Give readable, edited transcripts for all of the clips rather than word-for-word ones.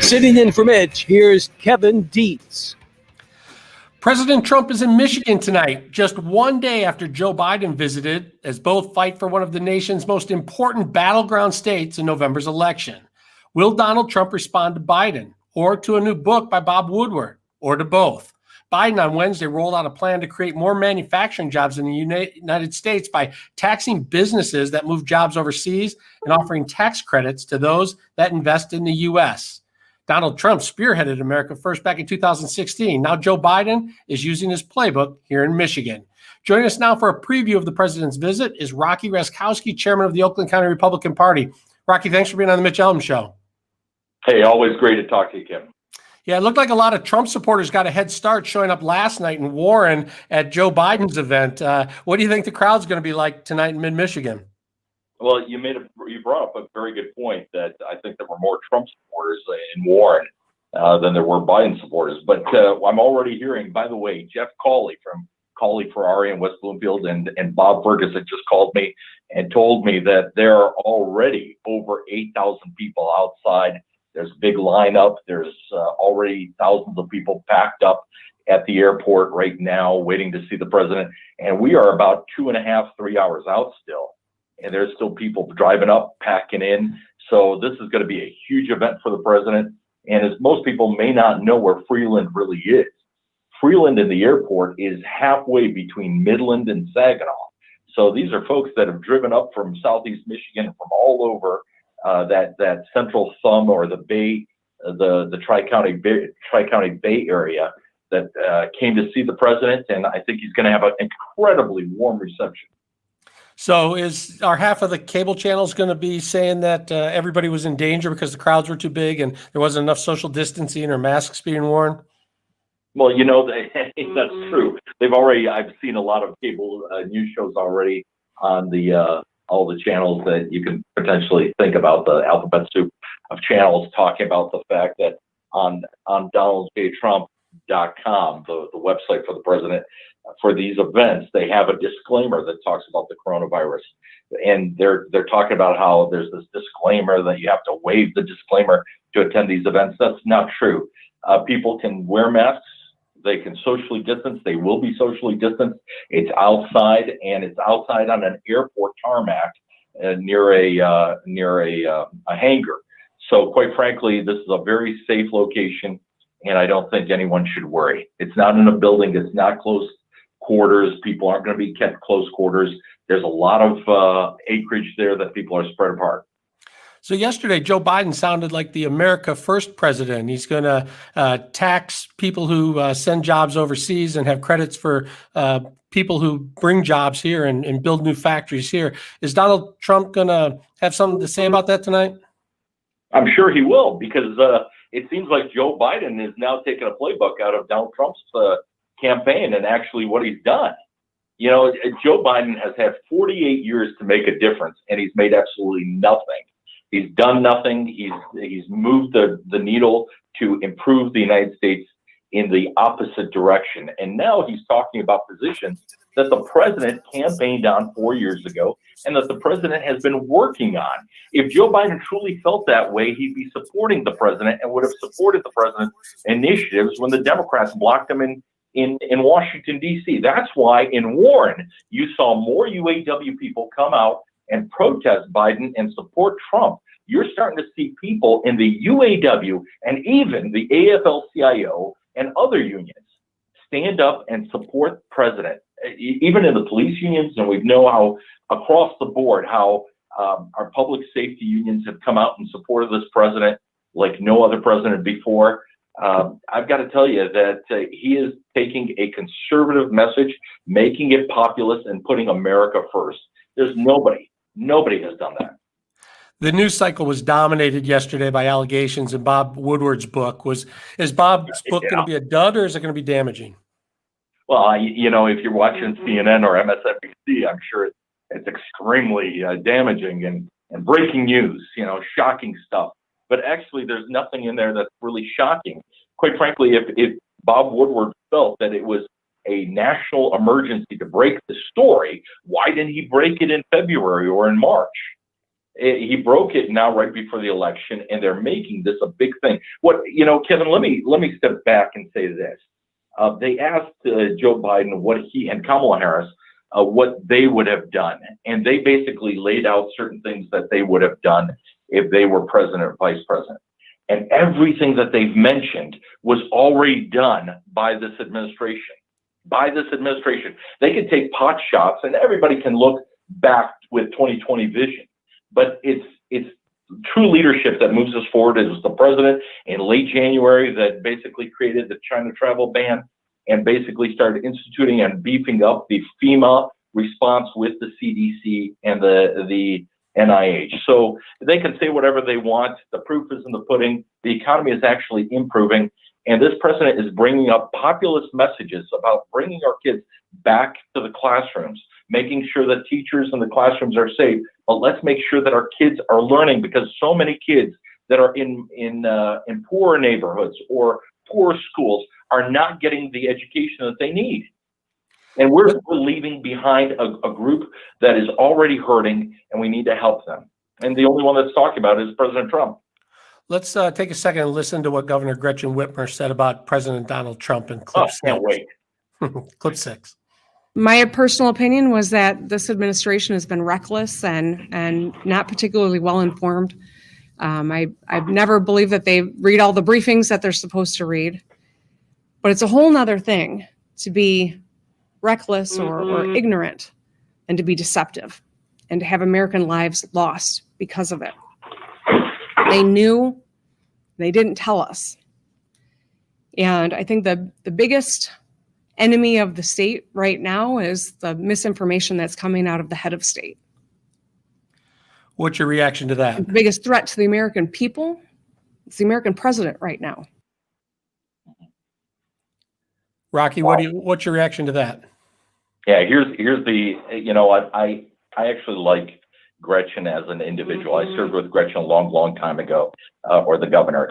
Sitting in for Mitch, here's Kevin Dietz. President Trump is in Michigan tonight, just one day after Joe Biden visited, as both fight for one of the nation's most important battleground states in November's election. Will Donald Trump respond to Biden, or to a new book by Bob Woodward, or to both? Biden on Wednesday rolled out a plan to create more manufacturing jobs in the United States by taxing businesses that move jobs overseas and offering tax credits to those that invest in the U.S. Donald Trump spearheaded America First back in 2016. Now Joe Biden is using his playbook here in Michigan. Joining us now for a preview of the president's visit is Raczkowski, chairman of the Oakland County Republican Party. Rocky, thanks for being on the Mitch Albom Show. Hey, always great to talk to you, Kim. Yeah, it looked like a lot of Trump supporters got a head start showing up last night in Warren at Joe Biden's event. What do you think the crowd's going to be like tonight in mid-Michigan? Well, you brought up a very good point that I think there were more Trump supporters in Warren than there were Biden supporters. But I'm already hearing, by the way, Jeff Cawley from Cawley Ferrari in West Bloomfield and Bob Ferguson just called me and told me that there are already over 8,000 people outside. There's a big lineup. There's already thousands of people packed up at the airport right now waiting to see the president. And we are about 2.5, 3 hours out still. And there's still people driving up, packing in. So this is going to be a huge event for the president. And as most people may not know where Freeland really is, Freeland in the airport is halfway between Midland and Saginaw. So these are folks that have driven up from Southeast Michigan, from all over that central thumb or the Bay, the Tri-County Bay area that came to see the president. And I think he's going to have an incredibly warm reception. So are half of the cable channels going to be saying that everybody was in danger because the crowds were too big and there wasn't enough social distancing or masks being worn? Well, that's true. I've seen a lot of cable news shows already on all the channels that you can potentially think about, the alphabet soup of channels, talking about the fact that on DonaldJTrump.com, the website for the president, for these events, they have a disclaimer that talks about the coronavirus. And they're talking about how there's this disclaimer that you have to waive the disclaimer to attend these events. That's not true. People can wear masks. They can socially distance. They will be socially distanced. It's outside, and it's outside on an airport tarmac near a hangar. So quite frankly, this is a very safe location, and I don't think anyone should worry. It's not in a building. It's not close quarters. People aren't going to be kept close quarters. There's a lot of acreage there that people are spread apart. So yesterday, Joe Biden sounded like the America First president. He's going to tax people who send jobs overseas and have credits for people who bring jobs here and build new factories here. Is Donald Trump going to have something to say about that tonight? I'm sure he will, because it seems like Joe Biden is now taking a playbook out of Donald Trump's campaign and actually what he's done. Joe Biden has had 48 years to make a difference, and he's made absolutely nothing. He's done nothing. He's moved the needle to improve the United States in the opposite direction. And now he's talking about positions that the president campaigned on 4 years ago and that the president has been working on. If Joe Biden truly felt that way, he'd be supporting the president and would have supported the president's initiatives when the Democrats blocked him in Washington, D.C. That's why in Warren, you saw more UAW people come out and protest Biden and support Trump. You're starting to see people in the UAW and even the AFL-CIO and other unions stand up and support the president, even in the police unions. And we know how across the board, how our public safety unions have come out in support of this president like no other president before. I've got to tell you that he is taking a conservative message, making it populist and putting America first. There's nobody has done that. The news cycle was dominated yesterday by allegations in Bob Woodward's book. Is Bob's book going to be a dud, or is it going to be damaging? Well, if you're watching CNN or MSNBC, I'm sure it's extremely damaging and breaking news, shocking stuff. But actually, there's nothing in there that's really shocking. Quite frankly, if Bob Woodward felt that it was a national emergency to break the story, why didn't he break it in February or in March? He broke it now right before the election, and they're making this a big thing. Kevin, let me step back and say this. They asked Joe Biden what he and Kamala Harris what they would have done, and they basically laid out certain things that they would have done if they were president or vice president. And everything that they've mentioned was already done by this administration. They can take pot shots, and everybody can look back with 2020 vision. But it's true leadership that moves us forward. It was the president in late January that basically created the China travel ban and basically started instituting and beefing up the FEMA response with the CDC and the NIH. So they can say whatever they want. The proof is in the pudding. The economy is actually improving. And this president is bringing up populist messages about bringing our kids back to the classrooms, making sure that teachers in the classrooms are safe. But let's make sure that our kids are learning, because so many kids that are in poor neighborhoods or poor schools are not getting the education that they need. And we're leaving behind a group that is already hurting, and we need to help them. And the only one that's talking about it is President Trump. Let's take a second and listen to what Governor Gretchen Whitmer said about President Donald Trump in clip 6. Can't wait. Clip 6. My personal opinion was that this administration has been reckless and not particularly well informed. I've never believed that they read all the briefings that they're supposed to read. But it's a whole nother thing to be reckless or ignorant and to be deceptive and to have American lives lost because of it. They knew, they didn't tell us. And I think the biggest enemy of the state right now is the misinformation that's coming out of the head of state. What's your reaction to that? The biggest threat to the American people is the American president right now. Rocky, what's your reaction to that? Yeah, here's the, I actually like Gretchen as an individual. I served with Gretchen a long time ago, or the governor.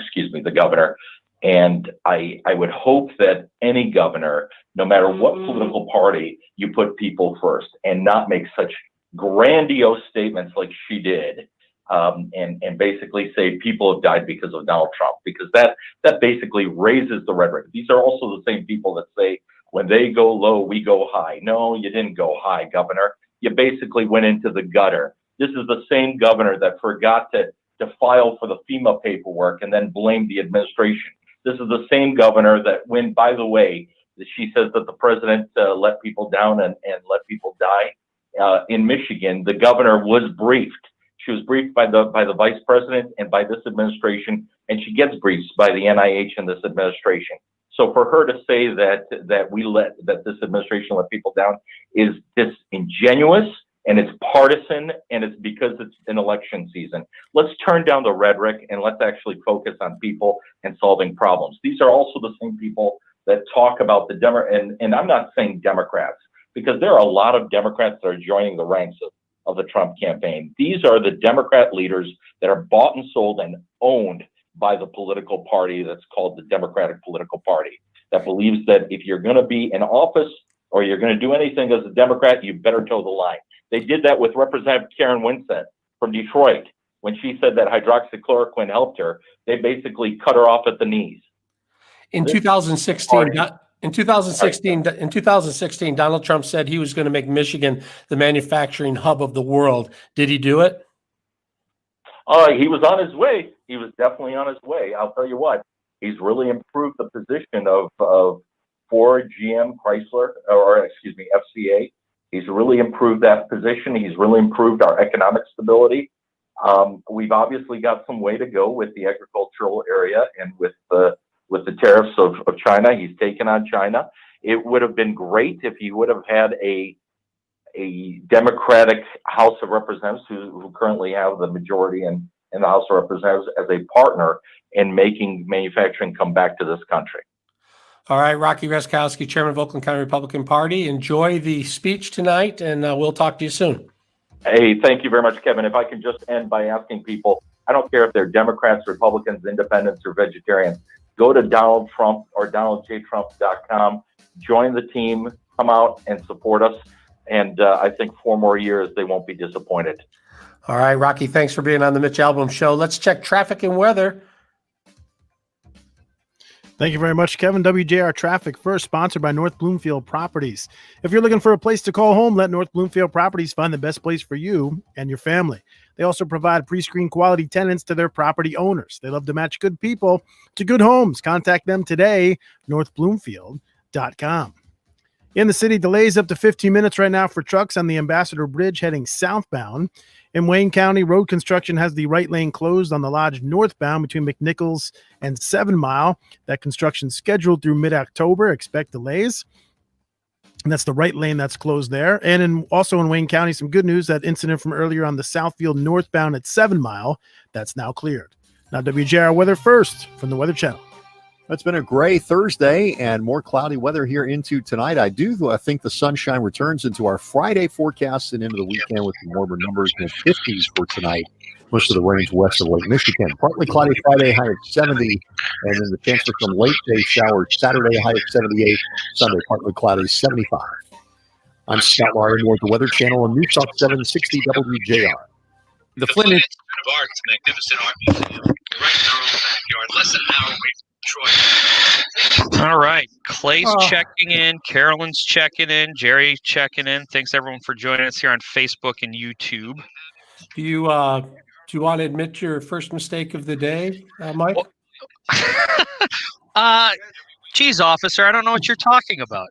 And I would hope that any governor, no matter what political party, you put people first and not make such grandiose statements like she did, and basically say people have died because of Donald Trump, because that basically raises the rhetoric. These are also the same people that say, when they go low, we go high. No, you didn't go high, Governor. You basically went into the gutter. This is the same governor that forgot to file for the FEMA paperwork and then blamed the administration. This is the same governor that, when, by the way, she says that the president let people down and let people die. In Michigan, the governor was briefed. She was briefed by the vice president and by this administration, and she gets briefs by the NIH and this administration. So for her to say that this administration let people down is disingenuous, and it's partisan, and it's because it's an election season. Let's turn down the rhetoric and let's actually focus on people and solving problems. These are also the same people that talk about and I'm not saying Democrats, because there are a lot of Democrats that are joining the ranks of the Trump campaign. These are the Democrat leaders that are bought and sold and owned by the political party that's called the Democratic Political Party, that believes that if you're going to be in office or you're going to do anything as a Democrat, you better toe the line. They did that with Representative Karen Winsett from Detroit. When she said that hydroxychloroquine helped her, they basically cut her off at the knees. In 2016, Donald Trump said he was going to make Michigan the manufacturing hub of the world. Did he do it? He was on his way. He was definitely on his way. I'll tell you what, he's really improved the position of Ford, GM, Chrysler, FCA. He's really improved that position. He's really improved our economic stability. We've obviously got some way to go with the agricultural area and with the tariffs of China. He's taken on China. It would have been great if he would have had a Democratic House of Representatives who currently have the majority in the House of Representatives as a partner in making manufacturing come back to this country. All right, Rocky Raczkowski, Chairman of Oakland County Republican Party. Enjoy the speech tonight, and we'll talk to you soon. Hey, thank you very much, Kevin. If I can just end by asking people, I don't care if they're Democrats, Republicans, Independents, or vegetarians, go to Donald Trump or DonaldJTrump.com, join the team, come out and support us. And I think 4 more years, they won't be disappointed. All right, Rocky, thanks for being on the Mitch Albom Show. Let's check traffic and weather. Thank you very much, Kevin. WJR Traffic First, sponsored by North Bloomfield Properties. If you're looking for a place to call home, let North Bloomfield Properties find the best place for you and your family. They also provide pre-screened quality tenants to their property owners. They love to match good people to good homes. Contact them today, northbloomfield.com. In the city, delays up to 15 minutes right now for trucks on the Ambassador Bridge heading southbound. In Wayne County, road construction has the right lane closed on the Lodge northbound between McNichols and 7 Mile. That construction scheduled through mid-October. Expect delays. And that's the right lane that's closed there. And also in Wayne County, some good news. That incident from earlier on the Southfield northbound at 7 Mile, that's now cleared. Now WJR weather first from the Weather Channel. It's been a gray Thursday and more cloudy weather here into tonight. I think the sunshine returns into our Friday forecast and into the weekend with some warmer numbers in the 50s for tonight. Most of the range west of Lake Michigan. Partly cloudy Friday, high of 70, and then the chance for some late day showers Saturday, high of 78. Sunday, partly cloudy, 75. I'm Scott Laurie with the Weather Channel on News Talk 760 WJR. The Flint Institute of Art's magnificent art museum, right in our own backyard, less than an hour away from Detroit. All right, Clay's checking in, Carolyn's checking in, Jerry checking in. Thanks everyone for joining us here on Facebook and YouTube. Do you want to admit your first mistake of the day, Mike? Geez, officer, I don't know what you're talking about.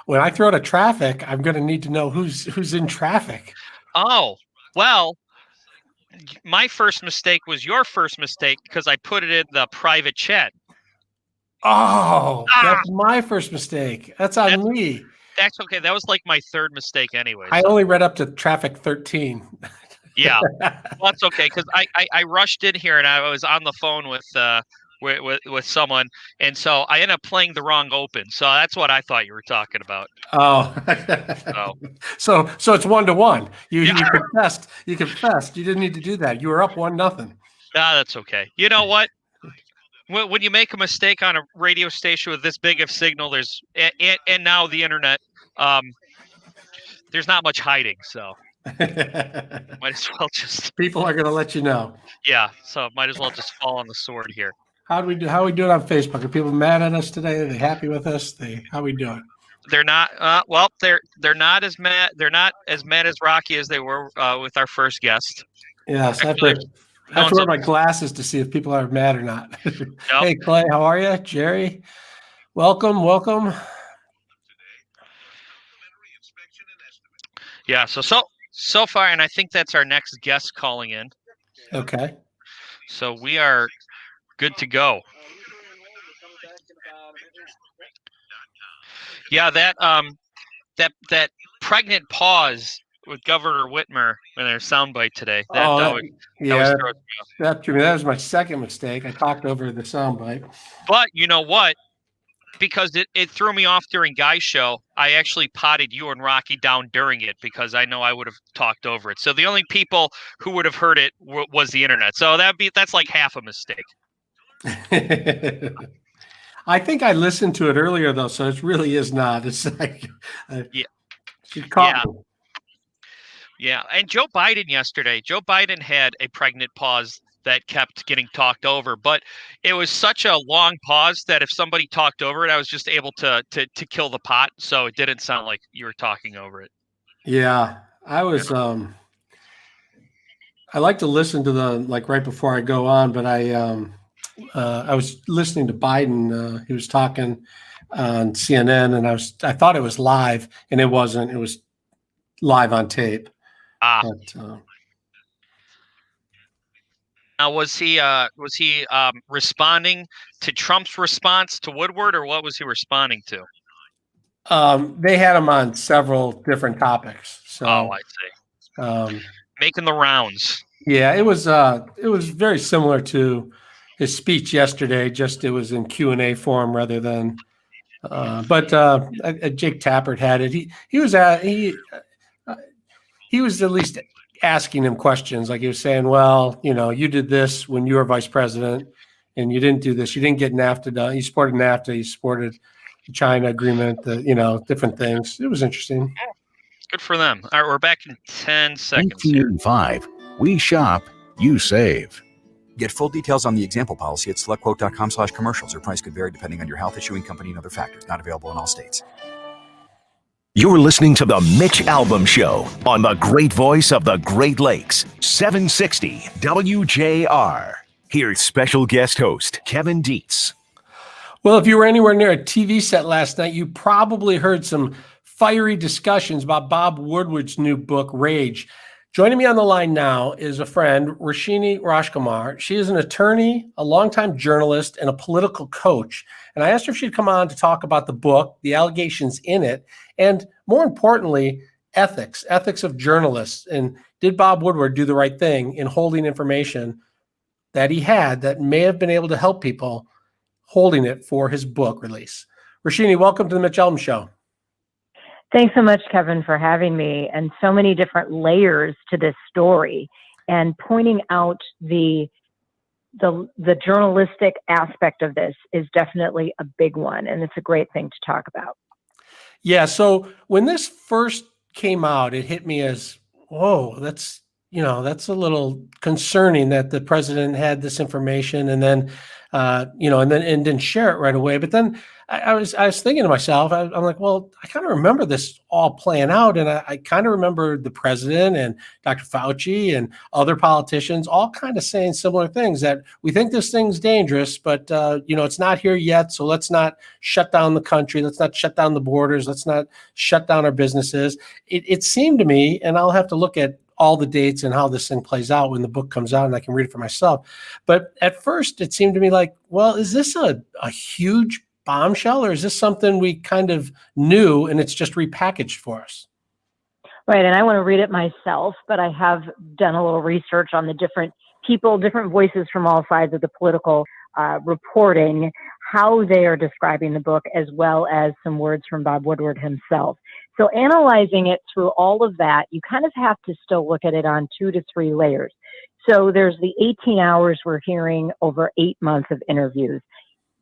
When I throw to traffic, I'm going to need to know who's in traffic. Oh, well, my first mistake was your first mistake because I put it in the private chat. Oh, that's my first mistake. That's on me. That's okay. That was like my third mistake anyway. I only read up to traffic 13. Yeah, well, that's okay because I rushed in here and I was on the phone with someone, and so I ended up playing the wrong open. So that's what I thought you were talking about. Oh, so it's 1-1. You confessed. You confessed. You didn't need to do that. You were up 1-0. Ah, that's okay. You know what? When you make a mistake on a radio station with this big of signal, there's and now the internet, there's not much hiding. So might as well just people are going to let you know. Yeah, so might as well just fall on the sword here. How are we doing on Facebook? Are people mad at us today? Are they happy with us? How are we doing? They're not. Well, they're not as mad. They're not as mad as Rocky as they were with our first guest. Yes, I have to wear my glasses to see if people are mad or not. Nope. Hey, Clay, how are you? Jerry, welcome. Yeah. So far, and I think that's our next guest calling in. Okay. So we are good to go. Yeah, that pregnant pause with Governor Whitmer in their soundbite today. That was my second mistake. I talked over the soundbite. But you know what? Because it threw me off during Guy's show, I actually potted you and Rocky down during it because I know I would have talked over it. So the only people who would have heard it was the internet. So that's like half a mistake. I think I listened to it earlier though, so it really is not. It's like Yeah, and Joe Biden yesterday. Joe Biden had a pregnant pause that kept getting talked over, but it was such a long pause that if somebody talked over it, I was just able to kill the pot, so it didn't sound like you were talking over it. Yeah, I was. I like to listen to right before I go on, but I was listening to Biden. He was talking on CNN, and I thought it was live, and it wasn't. It was live on tape. But, now, was he responding to Trump's response to Woodward, or what was he responding to? They had him on several different topics. So, I see. Making the rounds. Yeah, it was very similar to his speech yesterday. Just it was in Q&A form rather than. But Jake Tappert had it. He was at least asking him questions. Like he was saying, well, you did this when you were vice president and you didn't do this. You didn't get NAFTA done. You supported NAFTA. You supported the China agreement, different things. It was interesting. Good for them. All right, we're back in 10 seconds here. 1985. We shop, you save. Get full details on the example policy at selectquote.com/commercials. Your price could vary depending on your health, issuing company, and other factors. Not available in all states. You're listening to the Mitch Albom Show on the great voice of the Great Lakes, 760 WJR. Here's special guest host Kevin Dietz. Well, if you were anywhere near a TV set last night, you probably heard some fiery discussions about Bob Woodward's new book, Rage. Joining me on the line now is a friend, Raczkowski. She is an attorney, a longtime journalist, and a political coach. And I asked her if she'd come on to talk about the book, the allegations in it, and more importantly, ethics of journalists. And did Bob Woodward do the right thing in holding information that he had that may have been able to help people holding it for his book release? Raczkowski, welcome to the Mitch Albom Show. Thanks so much, Kevin, for having me, and so many different layers to this story, and pointing out the journalistic aspect of this is definitely a big one, and it's a great thing to talk about. Yeah. So when this first came out, it hit me as, whoa, that's a little concerning that the president had this information and then, and didn't share it right away. But then I was thinking to myself, I'm like, well, I kind of remember this all playing out. And I kind of remember the president and Dr. Fauci and other politicians all kind of saying similar things, that we think this thing's dangerous, but, it's not here yet. So let's not shut down the country. Let's not shut down the borders. Let's not shut down our businesses. It seemed to me, and I'll have to look at all the dates and how this thing plays out when the book comes out and I can read it for myself. But at first it seemed to me like, well, is this a huge bombshell, or is this something we kind of knew and it's just repackaged for us? Right. And I want to read it myself, but I have done a little research on the different people, different voices from all sides of the political reporting, how they are describing the book, as well as some words from Bob Woodward himself. So analyzing it through all of that, you kind of have to still look at it on 2 to 3 layers. So there's the 18 hours we're hearing over 8 months of interviews.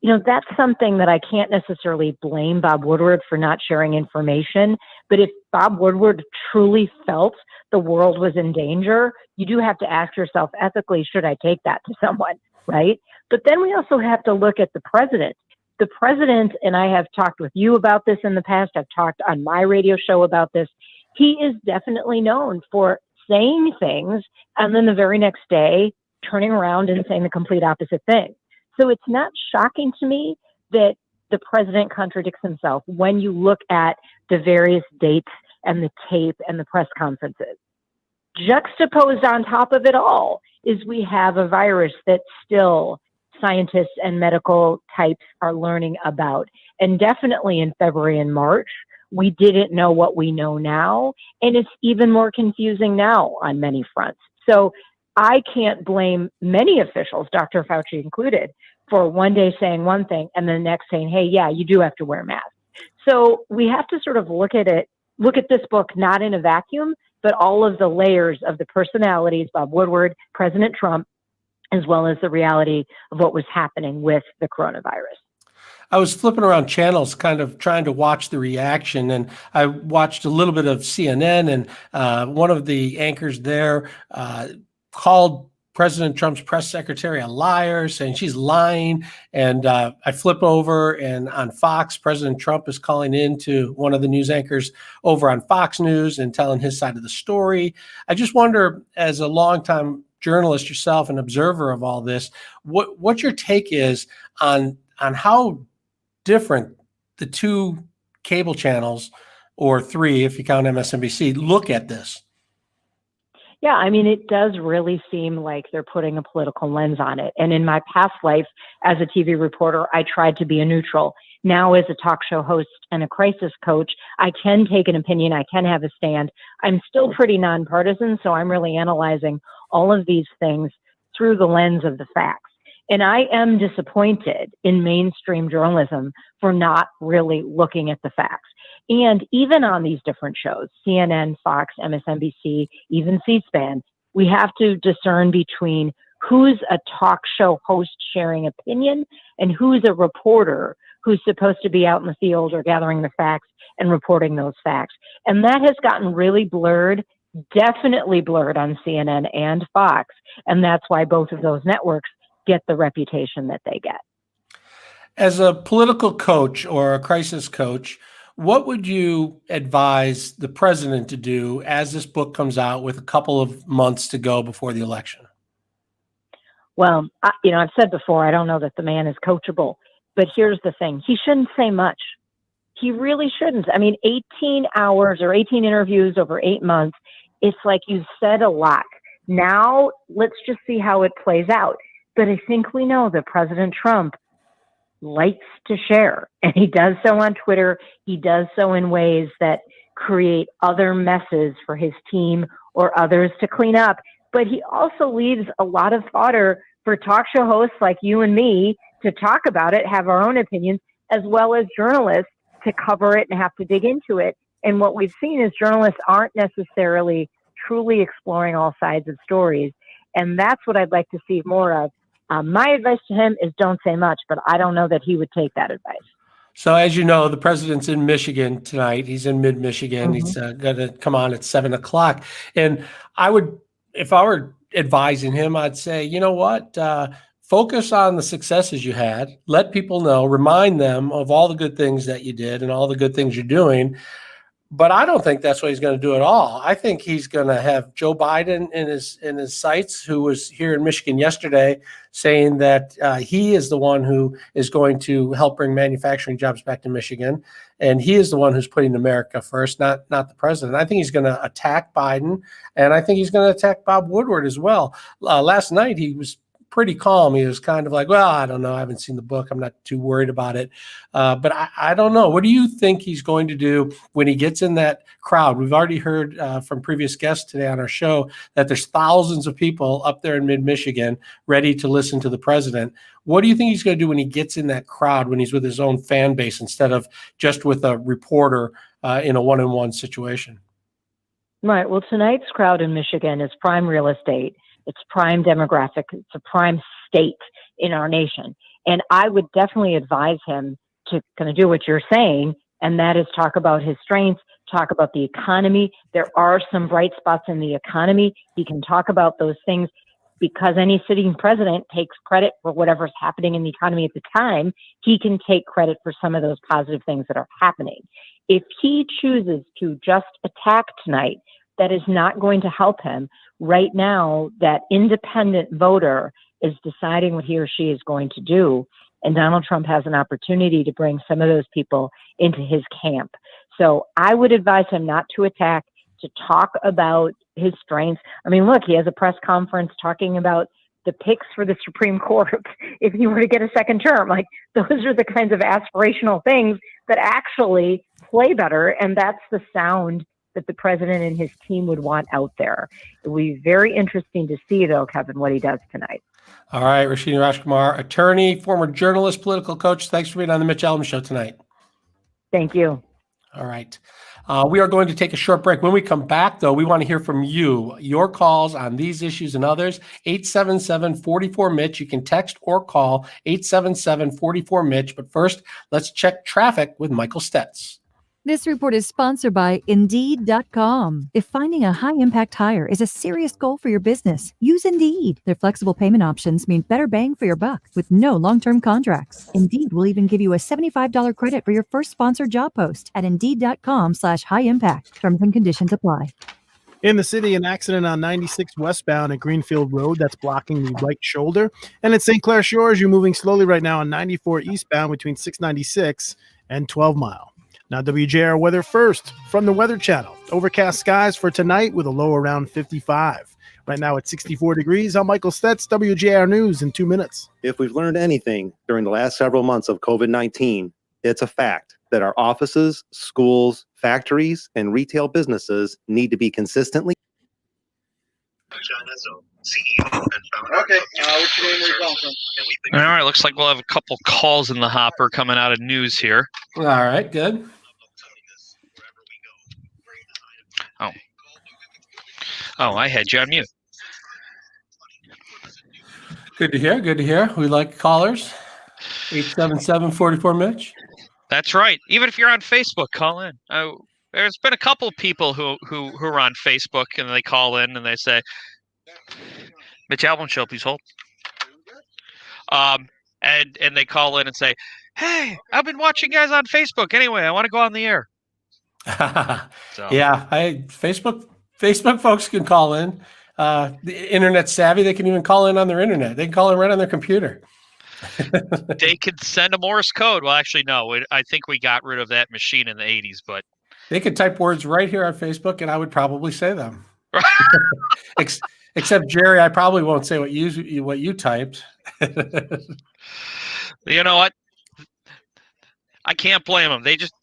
That's something that I can't necessarily blame Bob Woodward for not sharing information. But if Bob Woodward truly felt the world was in danger, you do have to ask yourself ethically, should I take that to someone, right? But then we also have to look at the president. The president, and I have talked with you about this in the past, I've talked on my radio show about this, he is definitely known for saying things and then the very next day turning around and saying the complete opposite thing. So it's not shocking to me that the president contradicts himself when you look at the various dates and the tape and the press conferences. Juxtaposed on top of it all is we have a virus that still scientists and medical types are learning about. And definitely in February and March, we didn't know what we know now. And it's even more confusing now on many fronts. So I can't blame many officials, Dr. Fauci included, for one day saying one thing and the next saying, hey, yeah, you do have to wear masks. So we have to sort of look at this book not in a vacuum, but all of the layers of the personalities, Bob Woodward, President Trump, as well as the reality of what was happening with the coronavirus. I was flipping around channels, kind of trying to watch the reaction, and I watched a little bit of CNN, and one of the anchors there called President Trump's press secretary a liar, saying she's lying. And I flip over, and on Fox, President Trump is calling in to one of the news anchors over on Fox News and telling his side of the story. I just wonder, as a longtime journalist yourself, an observer of all this, what your take is on how different the 2 cable channels, or 3 if you count MSNBC, look at this. Yeah, I mean, it does really seem like they're putting a political lens on it. And in my past life as a TV reporter, I tried to be a neutral. Now, as a talk show host and a crisis coach, I can take an opinion. I can have a stand. I'm still pretty nonpartisan, so I'm really analyzing all of these things through the lens of the facts. And I am disappointed in mainstream journalism for not really looking at the facts. And even on these different shows, CNN, Fox, MSNBC, even C-SPAN, we have to discern between who's a talk show host sharing opinion and who's a reporter who's supposed to be out in the field or gathering the facts and reporting those facts. And that has gotten really blurred, definitely blurred on CNN and Fox. And that's why both of those networks get the reputation that they get. As a political coach or a crisis coach, what would you advise the president to do as this book comes out with a couple of months to go before the election? Well, I've said before, I don't know that the man is coachable, but here's the thing. He shouldn't say much. He really shouldn't. I mean, 18 hours or 18 interviews over 8 months, it's like you've said a lot. Now, let's just see how it plays out. But I think we know that President Trump likes to share, and he does so on Twitter. He does so in ways that create other messes for his team or others to clean up. But he also leaves a lot of fodder for talk show hosts like you and me to talk about it, have our own opinions, as well as journalists to cover it and have to dig into it. And what we've seen is journalists aren't necessarily truly exploring all sides of stories. And that's what I'd like to see more of. My advice to him is don't say much, but I don't know that he would take that advice. So as you know, the president's in Michigan tonight. He's in mid-Michigan. He's going to come on at 7:00. And if I were advising him, I'd say, you know what? Focus on the successes you had. Let people know, remind them of all the good things that you did and all the good things you're doing. But I don't think that's what he's going to do at all. I think he's going to have Joe Biden in his sights, who was here in Michigan yesterday, saying that he is the one who is going to help bring manufacturing jobs back to Michigan, and he is the one who's putting America first, not the president. I think he's going to attack Biden, and I think he's going to attack Bob Woodward as well. Last night he was pretty calm. He was kind of like, well, I don't know. I haven't seen the book. I'm not too worried about it. But I don't know. What do you think he's going to do when he gets in that crowd? We've already heard from previous guests today on our show that there's thousands of people up there in mid-Michigan ready to listen to the president. What do you think he's going to do when he gets in that crowd, when he's with his own fan base instead of just with a reporter in a one-on-one situation? Right. Well, tonight's crowd in Michigan is prime real estate. It's prime demographic. It's a prime state in our nation. And I would definitely advise him to kind of do what you're saying, and that is talk about his strengths, talk about the economy. There are some bright spots in the economy. He can talk about those things because any sitting president takes credit for whatever's happening in the economy at the time. He can take credit for some of those positive things that are happening. If he chooses to just attack tonight, that is not going to help him. Right now, that independent voter is deciding what he or she is going to do, and Donald Trump has an opportunity to bring some of those people into his camp. So I would advise him not to attack, to talk about his strengths. I mean, look, he has a press conference talking about the picks for the Supreme Court if he were to get a second term. Like, those are the kinds of aspirational things that actually play better, and that's the sound that the president and his team would want out there. It will be very interesting to see, though, Kevin, what he does tonight. All right, Rashida Rajkumar, attorney, former journalist, political coach. Thanks for being on the Mitch Albom Show tonight. Thank you. All right. We are going to take a short break. When we come back, though, we want to hear from you, your calls on these issues and others. 877-44-MITCH. You can text or call 877-44-MITCH. But first, let's check traffic with Michael Stetz. This report is sponsored by Indeed.com. If finding a high-impact hire is a serious goal for your business, use Indeed. Their flexible payment options mean better bang for your buck with no long-term contracts. Indeed will even give you a $75 credit for your first sponsored job post at Indeed.com/high-impact. Terms and conditions apply. In the city, an accident on 96 westbound at Greenfield Road that's blocking the right shoulder. And at St. Clair Shores, you're moving slowly right now on 94 eastbound between 696 and 12 Mile. Now, WJR weather first from the Weather Channel. Overcast skies for tonight with a low around 55. Right now it's 64 degrees. I'm Michael Stetz, WJR News in 2 minutes. If we've learned anything during the last several months of COVID-19, it's a fact that our offices, schools, factories, and retail businesses need to be consistently. Okay, what's your name? Where you calling from? All right, looks like we'll have a couple calls in the hopper coming out of news here. All right, good. Oh, I had you on mute. Good to hear. Good to hear. We like callers. 877-44-Mitch. That's right. Even if you're on Facebook, call in. There's been a couple of people who are on Facebook and they call in and they say, Mitch Albom Show, please hold. And they call in and say, hey, I've been watching you guys on Facebook. Anyway, I want to go on the air. So. Yeah, Facebook folks can call in. The internet savvy, they can even call in on their internet. They can call in right on their computer. They could send a Morse code. Well, actually, no. I think we got rid of that machine in the 80s, but they could type words right here on Facebook, and I would probably say them. Except Jerry, I probably won't say what you typed. You know what? I can't blame them. They just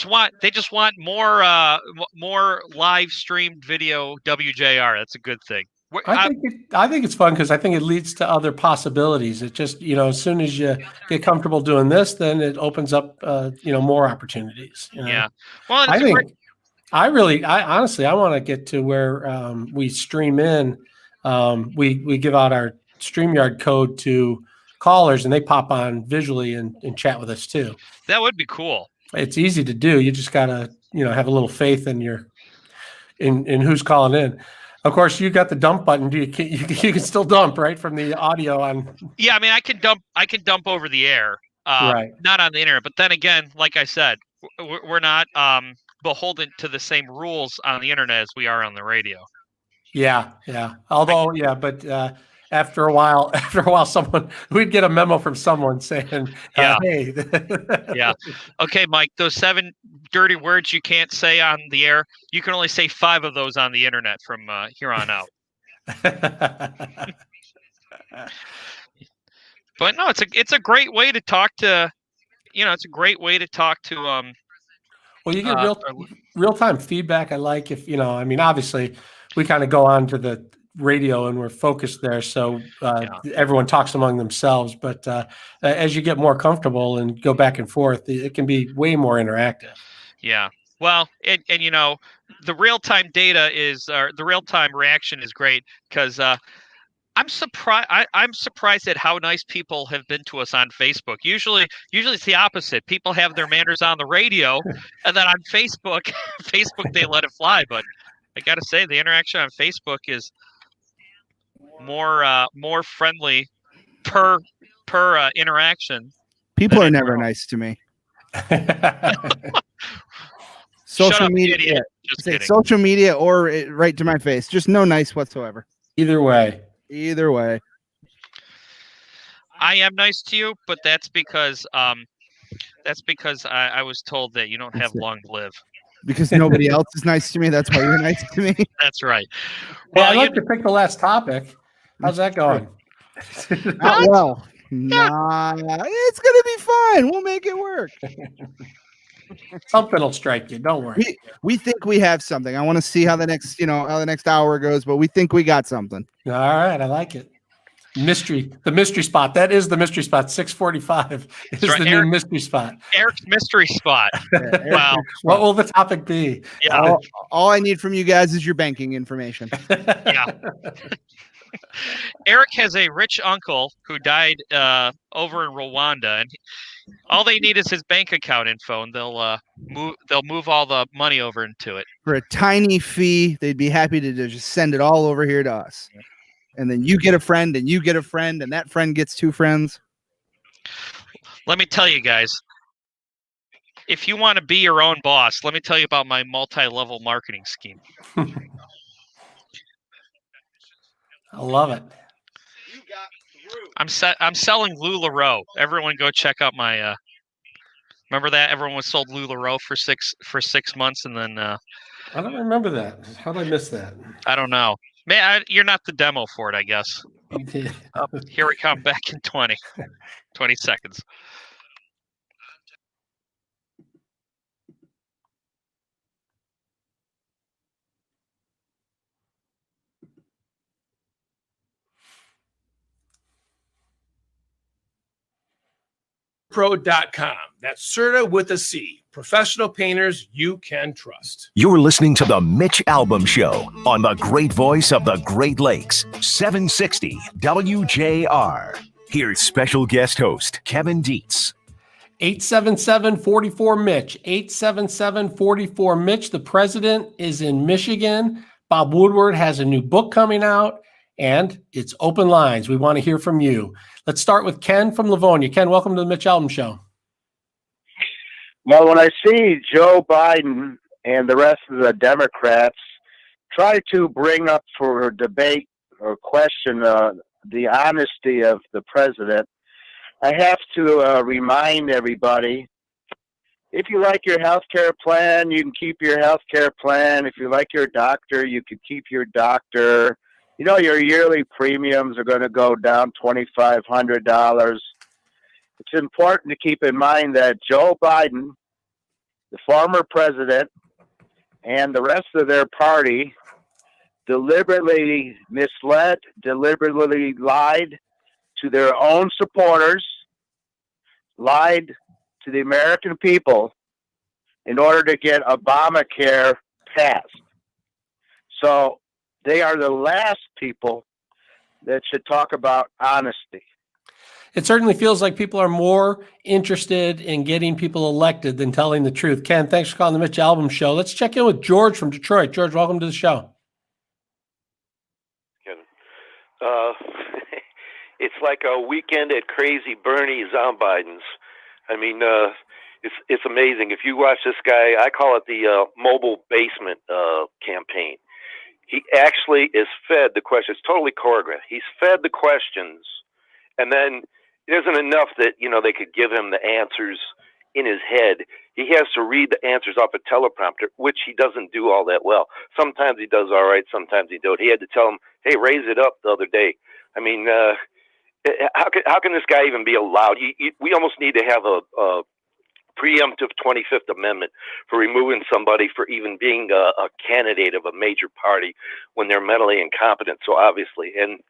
want more live streamed video WJR. That's a good thing. I think it's fun because I think it leads to other possibilities. It just, as soon as you get comfortable doing this, then it opens up more opportunities. Yeah. Well, I honestly want to get to where we stream in. We give out our StreamYard code to callers and they pop on visually and chat with us too. That would be cool. It's easy to do. You just gotta, have a little faith in in who's calling in. Of course, you got the dump button. You can still dump right from the audio on. Yeah, I mean, I can dump over the air, right? Not on the internet. But then again, like I said, we're not beholden to the same rules on the internet as we are on the radio. Yeah. Although, but after a while, we'd get a memo from someone saying, "Hey." Yeah. Okay, Mike. Those 7 dirty words you can't say on the air. You can only say 5 of those on the internet from here on out. But no, it's a great way to talk to. It's a great way to talk to. Well, you get real time feedback. I like if obviously we kind of go on to the radio and we're focused there, so everyone talks among themselves. But as you get more comfortable and go back and forth, it can be way more interactive. Yeah. Well, and the real time data the real time reaction is great because I'm surprised. I'm surprised at how nice people have been to us on Facebook. Usually it's the opposite. People have their manners on the radio, and then on Facebook, they let it fly. But I got to say, the interaction on Facebook is more friendly per interaction. People are never nice to me. Social media, social media, or right to my face. Just no nice whatsoever. Either way. I am nice to you, but that's because I was told that you don't have long to live. Because nobody else is nice to me. That's why you're nice to me. That's right. Well, I'd like to pick the last topic. How's that going? Not well. Nah, it's gonna be fine. We'll make it work. Something will strike you. Don't worry. We think we have something. I want to see how the next hour goes, but we think we got something. All right, I like it. The mystery spot. That is the mystery spot. 6:45 is the new mystery spot. Eric's mystery spot. Wow. What will the topic be? Yeah. All I need from you guys is your banking information. Yeah. Eric has a rich uncle who died over in Rwanda, and all they need is his bank account info, and they'll move all the money over into it for a tiny fee. They'd be happy to just send it all over here to us, and then you get a friend, and you get a friend, and that friend gets 2 friends. Let me tell you guys, if you want to be your own boss, let me tell you about my multi-level marketing scheme. I love it. I'm selling LuLaRoe. Everyone go check out my remember that? Everyone was sold LuLaRoe for 6 months, and then I don't remember that. How did I miss that? I don't know. Man, you're not the demo for it, I guess. Here we come back in 20 seconds. Pro.com. That's Serta with a C. Professional painters you can trust. You're listening to the Mitch Albom Show on the great voice of the Great Lakes, 760 WJR. Here's special guest host Kevin Dietz. 877-44-MITCH. 877-44-MITCH. The president is in Michigan. Bob Woodward has a new book coming out, and it's open lines. We want to hear from you. Let's start with Ken from Livonia. Ken, welcome to the Mitch Albom Show. Well, when I see Joe Biden and the rest of the Democrats try to bring up for debate or question the honesty of the president, I have to remind everybody, if you like your health care plan, you can keep your health care plan. If you like your doctor, you can keep your doctor. You know, your yearly premiums are going to go down $2,500. It's important to keep in mind that Joe Biden, the former president, and the rest of their party deliberately misled, deliberately lied to their own supporters, lied to the American people in order to get Obamacare passed. So they are the last people that should talk about honesty. It certainly feels like people are more interested in getting people elected than telling the truth. Ken, thanks for calling the Mitch Albom Show. Let's check in with George from Detroit. George, welcome to the show. It's like a weekend at Crazy Bernie's on Biden's. I mean, it's amazing. If you watch this guy, I call it the mobile basement campaign. He actually is fed the questions, totally choreographed. He's fed the questions, and then it isn't enough that, you know, they could give him the answers in his head. He has to read the answers off a teleprompter, which he doesn't do all that well. Sometimes he does all right, sometimes he don't. He had to tell him, hey, raise it up the other day. I mean, how can this guy even be allowed? We almost need to have a preemptive 25th Amendment for removing somebody for even being a candidate of a major party when they're mentally incompetent, so obviously. And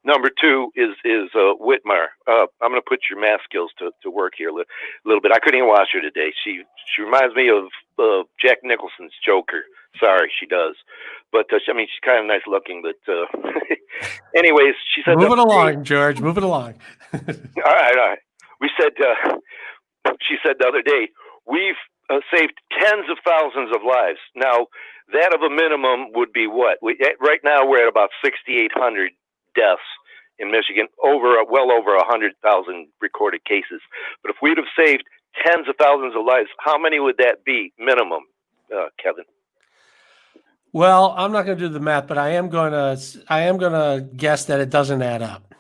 number two is Whitmer. I'm going to put your math skills to work here a little bit. I couldn't even watch her today. She reminds me of Jack Nicholson's Joker. Sorry, she does. But, I mean, she's kind of nice looking. But anyways, she said... Move it along, George. Move it along. All right. She said the other day, we've saved tens of thousands of lives. Now, that of a minimum would be what? Right now, we're at about 6,800 deaths in Michigan, well over 100,000 recorded cases. But if we'd have saved tens of thousands of lives, how many would that be minimum, Kevin? Well, I'm not going to do the math, but I am going to guess that it doesn't add up.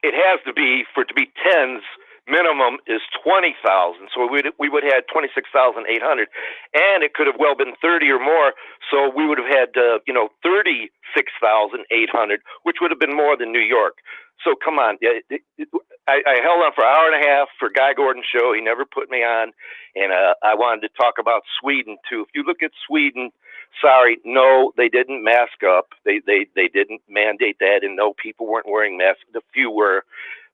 It has to be, for it to be tens, minimum is 20,000. So we would have had 26,800, and it could have well been 30 or more. So we would have had 36,800, which would have been more than New York. So come on, I held on for an hour and a half for Guy Gordon's show. He never put me on, and I wanted to talk about Sweden too. If you look at Sweden, sorry, no, they didn't mask up. They didn't mandate that, and no, people weren't wearing masks. The few were.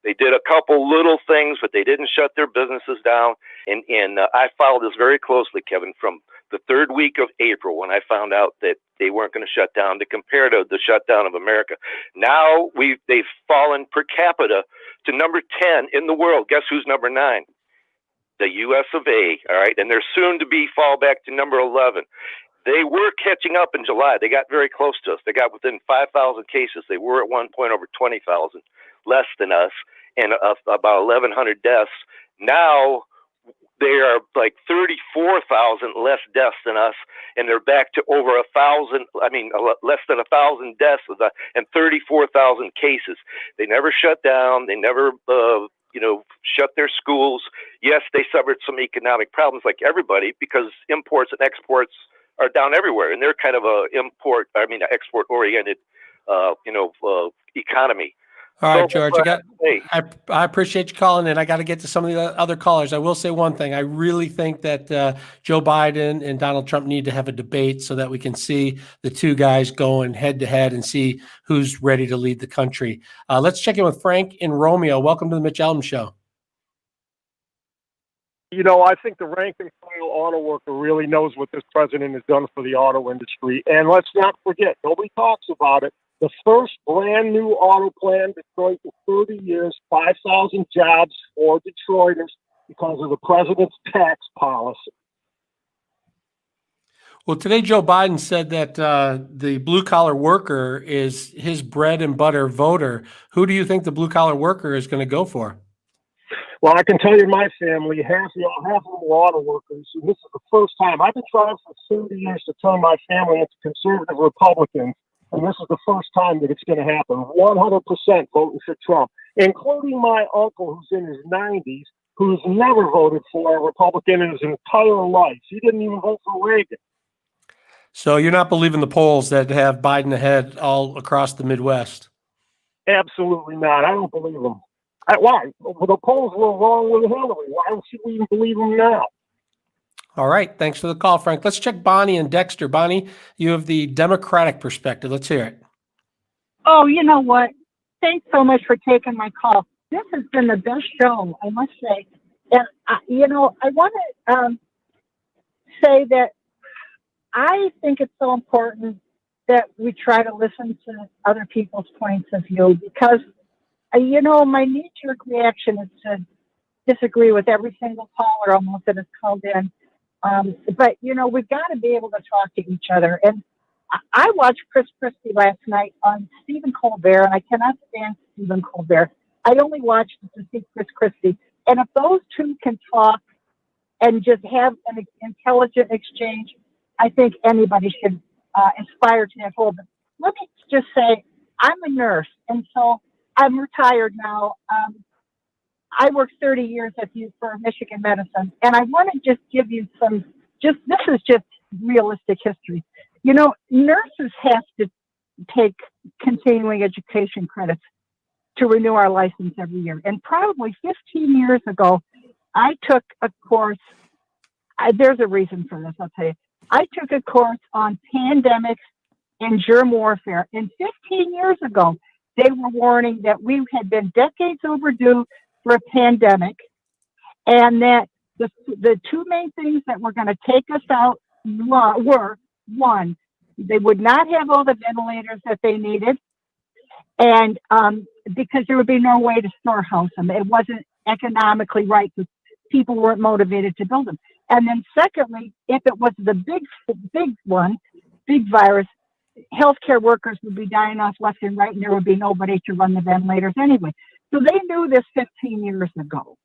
They did a couple little things, but they didn't shut their businesses down. And I followed this very closely, Kevin, from the third week of April when I found out that they weren't going to shut down to compare to the shutdown of America. Now they've fallen per capita to number 10 in the world. Guess who's number 9? The U.S. of A. All right, and they're soon to fall back to number 11. They were catching up in July. They got very close to us. They got within 5,000 cases. They were at one point over 20,000, less than us, and about 1,100 deaths. Now they are like 34,000 less deaths than us, and they're back to over 1,000. I mean, less than 1,000 deaths and 34,000 cases. They never shut down. They never, shut their schools. Yes, they suffered some economic problems like everybody because imports and exports are down everywhere, and they're kind of export-oriented, economy. All right, George, I appreciate you calling in. I got to get to some of the other callers. I will say one thing. I really think that Joe Biden and Donald Trump need to have a debate so that we can see the two guys going head to head and see who's ready to lead the country. Let's check in with Frank in Romeo. Welcome to the Mitch Albom Show. I think the rank and file auto worker really knows what this president has done for the auto industry. And let's not forget, nobody talks about it, The first brand new auto plant in Detroit in 30 years, 5,000 jobs for Detroiters because of the president's tax policy. Well, today Joe Biden said that the blue-collar worker is his bread and butter voter. Who do you think the blue-collar worker is going to go for? Well, I can tell you my family, half of them were auto workers, and this is the first time. I've been trying for 30 years to turn my family into conservative Republicans, and this is the first time that it's going to happen. 100% voting for Trump, including my uncle who's in his 90s, who's never voted for a Republican in his entire life. He didn't even vote for Reagan. So you're not believing the polls that have Biden ahead all across the Midwest? Absolutely not. I don't believe them. Why? Well, the polls were wrong with Hillary. Why should we even believe them now? All right. Thanks for the call, Frank. Let's check Bonnie and Dexter. Bonnie, you have the Democratic perspective. Let's hear it. Oh, you know what? Thanks so much for taking my call. This has been the best show, I must say. And, I want to say that I think it's so important that we try to listen to other people's points of view because, my knee-jerk reaction is to disagree with every single caller almost that has called in. But, we've got to be able to talk to each other. And I watched Chris Christie last night on Stephen Colbert, and I cannot stand Stephen Colbert. I only watched it to see Chris Christie. And if those two can talk and just have an intelligent exchange, I think anybody should aspire to that whole. But let me just say, I'm a nurse, and so I'm retired now. I worked 30 years for Michigan Medicine, and I want to just give you this is just realistic history. Nurses have to take continuing education credits to renew our license every year. And probably 15 years ago, I took a course. There's a reason for this, I'll tell you. I took a course on pandemics and germ warfare. And 15 years ago, they were warning that we had been decades overdue for a pandemic, and that the two main things that were going to take us out were, one, they would not have all the ventilators that they needed, and because there would be no way to storehouse them. It wasn't economically right because people weren't motivated to build them. And then secondly, if it was the big virus, healthcare workers would be dying off left and right, and there would be nobody to run the ventilators anyway. So they knew this 15 years ago.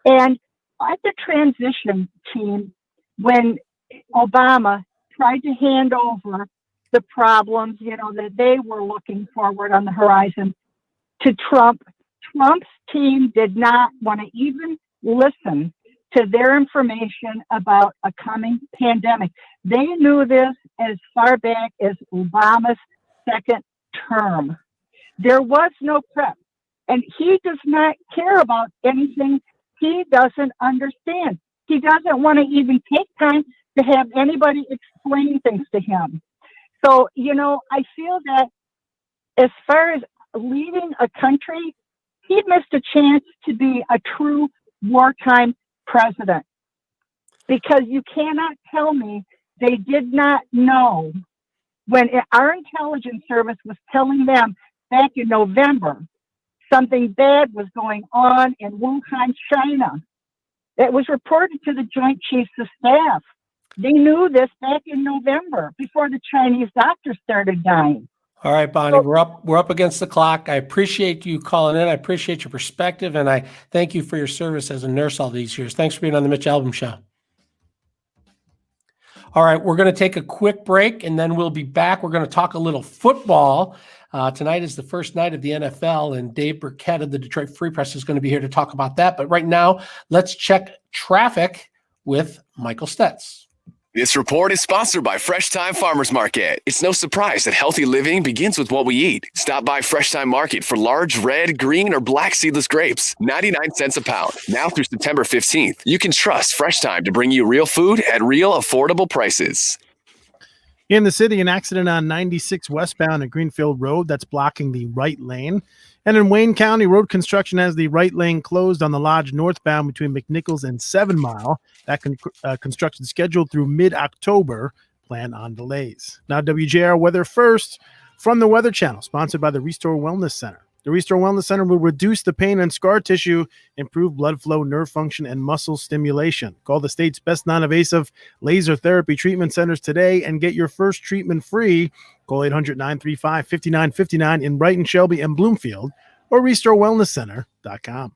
And at the transition team, when Obama tried to hand over the problems, that they were looking forward on the horizon to Trump, Trump's team did not want to even listen to their information about a coming pandemic. They knew this as far back as Obama's second term. There was no prep, and he does not care about anything he doesn't understand. He doesn't want to even take time to have anybody explain things to him. So, I feel that as far as leading a country, he missed a chance to be a true wartime president, because you cannot tell me they did not know when our intelligence service was telling them back in November something bad was going on in Wuhan, China. It was reported to the Joint Chiefs of Staff. They knew this back in November before the Chinese doctors started dying. All right, Bonnie, we're up against the clock. I appreciate you calling in. I appreciate your perspective, and I thank you for your service as a nurse all these years. Thanks for being on the Mitch Albom Show. All right, we're going to take a quick break, and then we'll be back. We're going to talk a little football. Tonight is the first night of the NFL, and Dave Birkett of the Detroit Free Press is going to be here to talk about that. But right now, let's check traffic with Michael Stetz. This report is sponsored by Fresh Time Farmers Market. It's no surprise that healthy living begins with what we eat. Stop by Fresh Time Market for large red, green, or black seedless grapes. 99 cents a pound. Now through September 15th. You can trust Fresh Time to bring you real food at real affordable prices. In the city, an accident on 96 westbound at Greenfield Road that's blocking the right lane. And in Wayne County, road construction has the right lane closed on the Lodge northbound between McNichols and 7 Mile. That construction scheduled through mid-October. Plan on delays. Now, WJR weather first. From the Weather Channel, sponsored by the Restore Wellness Center. The Restore Wellness Center will reduce the pain and scar tissue, improve blood flow, nerve function, and muscle stimulation. Call the state's best non-invasive laser therapy treatment centers today and get your first treatment free. Call 800-935-5959 in Brighton, Shelby, and Bloomfield, or RestoreWellnessCenter.com.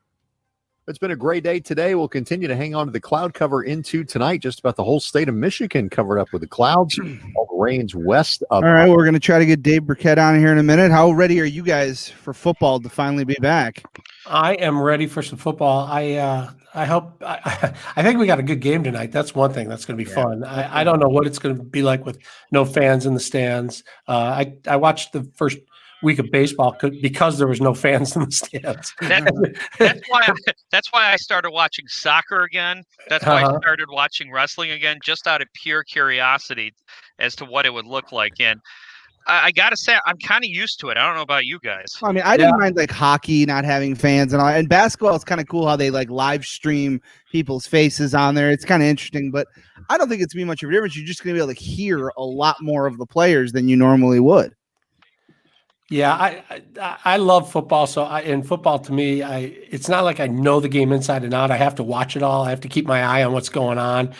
It's been a great day today. We'll continue to hang on to the cloud cover into tonight. Just about the whole state of Michigan covered up with the clouds. All the rains west of. All right, well, we're going to try to get Dave Birkett on here in a minute. How ready are you guys for football to finally be back? I am ready for some football. I hope. I think we got a good game tonight. That's one thing that's going to be fun. I don't know what it's going to be like with no fans in the stands. I watched the first week of baseball because there was no fans in the stands. That's why I started watching soccer again. That's why I started watching wrestling again, just out of pure curiosity as to what it would look like. And I gotta say, I'm kind of used to it. I don't know about you guys. I mean, I didn't mind like hockey not having fans and all. And basketball is kind of cool how they like live stream people's faces on there. It's kind of interesting, but I don't think it's gonna be much of a difference. You're just gonna be able to hear a lot more of the players than you normally would. Yeah, I love football. So in football, to me, it's not like I know the game inside and out. I have to watch it all. I have to keep my eye on what's going on.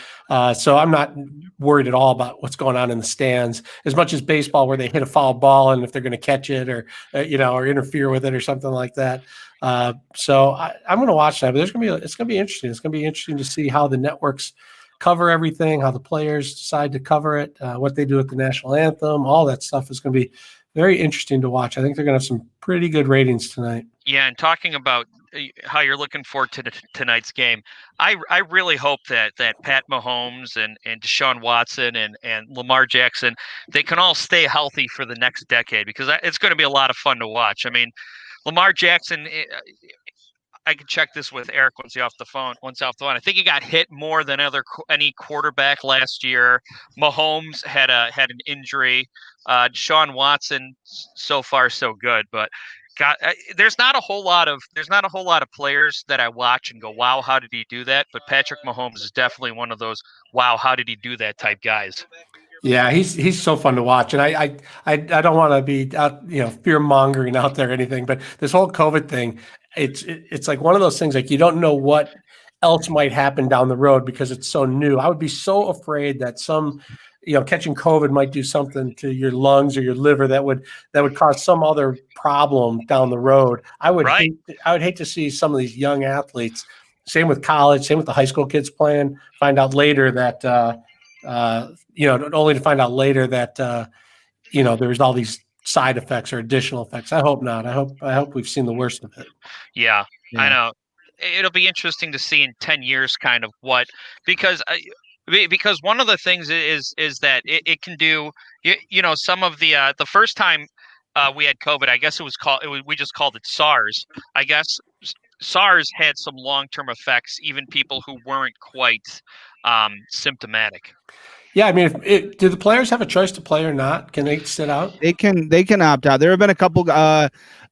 So I'm not worried at all about what's going on in the stands as much as baseball, where they hit a foul ball and if they're going to catch it or or interfere with it or something like that. So I'm going to watch that. But it's going to be interesting. It's going to be interesting to see how the networks cover everything, how the players decide to cover it, what they do with the national anthem. All that stuff is going to be very interesting to watch. I think they're going to have some pretty good ratings tonight. Yeah, and talking about how you're looking forward to tonight's game, I really hope that Pat Mahomes and Deshaun Watson and Lamar Jackson, they can all stay healthy for the next decade, because it's going to be a lot of fun to watch. I mean, Lamar Jackson, I can check this with Eric once off the phone. I think he got hit more than any quarterback last year. Mahomes had an injury. Deshaun Watson, so far so good, but there's not a whole lot of players that I watch and go, wow, how did he do that? But Patrick Mahomes is definitely one of those, wow, how did he do that type guys. Yeah, he's so fun to watch, and I don't want to be out, fear mongering out there or anything, but this whole COVID thing, it's like one of those things, like you don't know what else might happen down the road because it's so new. I would be so afraid that catching COVID might do something to your lungs or your liver that would cause some other problem down the road. I would hate to see some of these young athletes, same with college, same with the high school kids playing, find out later that only to find out later that there's all these side effects or additional effects. I hope not. I hope we've seen the worst of it. Yeah. I know. It'll be interesting to see in 10 years kind of because one of the things is that it can do, some of the first time we had COVID, I guess we just called it SARS. I guess SARS had some long-term effects, even people who weren't quite symptomatic. Yeah, I mean, do the players have a choice to play or not? Can they sit out? They can opt out. There have been a couple.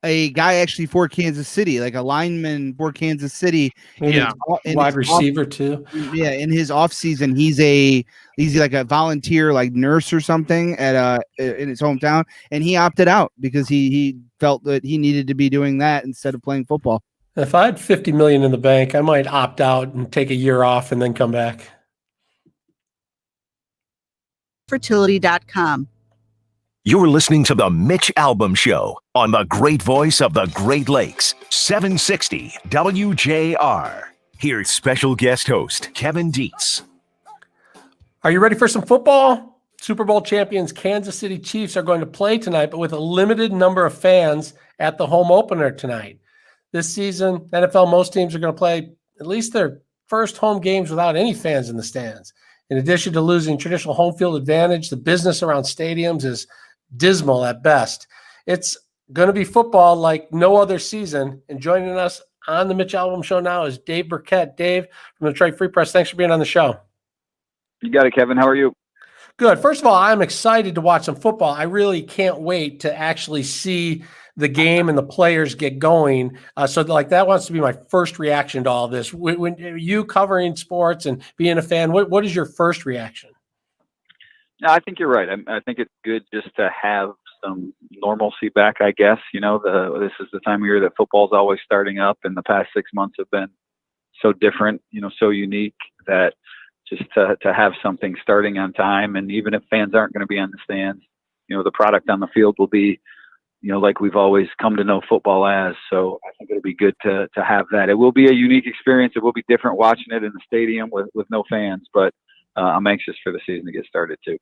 A guy actually for Kansas City, like a lineman for Kansas City. Wide receiver too. Yeah, in his off season, he's like a volunteer, like nurse or something in his hometown, and he opted out because he felt that he needed to be doing that instead of playing football. If I had $50 million in the bank, I might opt out and take a year off and then come back. Fertility.com. You're listening to the Mitch Albom Show on the great voice of the Great Lakes, 760 WJR. Here's special guest host Kevin Dietz. Are you ready for some football? Super Bowl champions Kansas City Chiefs are going to play tonight, but with a limited number of fans at the home opener tonight. This season, NFL, most teams are going to play at least their first home games without any fans in the stands. In addition to losing traditional home field advantage, the business around stadiums is dismal at best. It's going to be football like no other season. And joining us on the Mitch Albom Show now is Dave Birkett. Dave from the Detroit Free Press, thanks for being on the show. You got it, Kevin. How are you? Good. First of all, I'm excited to watch some football. I really can't wait to actually see the game and the players get going. So that wants to be my first reaction to all this. When you covering sports and being a fan, what is your first reaction? No, I think you're right. I think it's good just to have some normalcy back, I guess. This is the time of year that football's always starting up, and the past 6 months have been so different, so unique that just to have something starting on time, and even if fans aren't going to be on the stands, the product on the field will be, like we've always come to know football as. So I think it'll be good to have that. It will be a unique experience. It will be different watching it in the stadium with no fans, but I'm anxious for the season to get started too.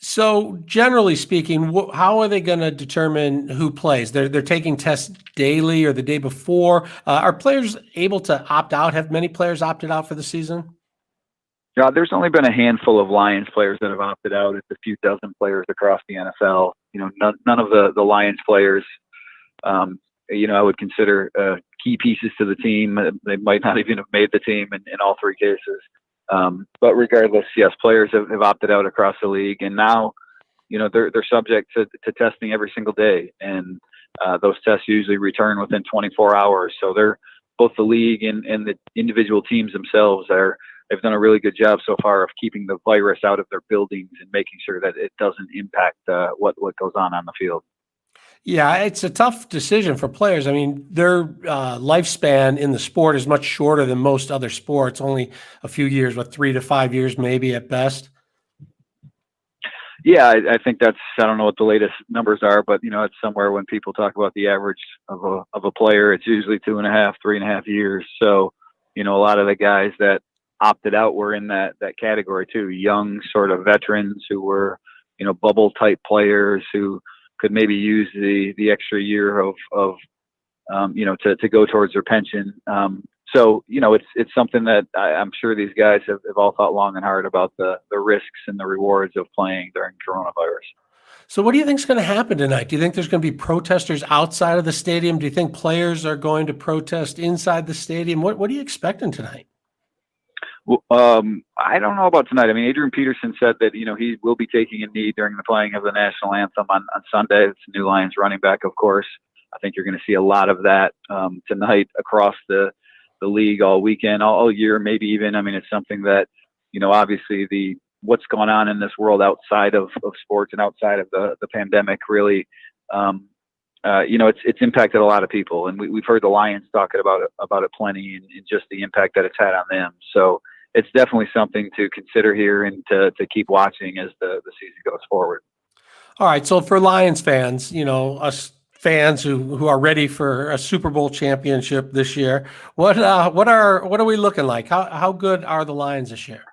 So generally speaking, how are they going to determine who plays? They're taking tests daily or the day before. Are players able to opt out? Have many players opted out for the season? Yeah, there's only been a handful of Lions players that have opted out. It's a few dozen players across the NFL. None of the Lions players, I would consider key pieces to the team. They might not even have made the team in all three cases. But regardless, yes, players have opted out across the league, and now, they're subject to testing every single day, and those tests usually return within 24 hours. So they're both the league and the individual teams themselves they've done a really good job so far of keeping the virus out of their buildings and making sure that it doesn't impact what goes on the field. Yeah, it's a tough decision for players. I mean, their lifespan in the sport is much shorter than most other sports, only a few years, 3 to 5 years maybe at best. Yeah, I think I don't know what the latest numbers are, but, it's somewhere when people talk about the average of a player, it's usually 2.5, 3.5 years. So, a lot of the guys that opted out were in that category too, young sort of veterans who were, bubble type players who could maybe use the extra year of to go towards their pension. So, it's something that I'm sure these guys have all thought long and hard about the risks and the rewards of playing during coronavirus. So what do you think is going to happen tonight? Do you think there's going to be protesters outside of the stadium? Do you think players are going to protest inside the stadium? What are you expecting tonight? Well, I don't know about tonight. I mean, Adrian Peterson said that, he will be taking a knee during the playing of the national anthem on Sunday. It's the new Lions running back, of course. I think you're going to see a lot of that tonight across the league all weekend, all year, maybe even. I mean, it's something that, obviously what's going on in this world outside of sports and outside of the pandemic really, it's impacted a lot of people. And we've heard the Lions talking about it plenty and just the impact that it's had on them. So it's definitely something to consider here and to keep watching as the season goes forward. All right. So for Lions fans, us fans who are ready for a Super Bowl championship this year, what are we looking like? How good are the Lions this year?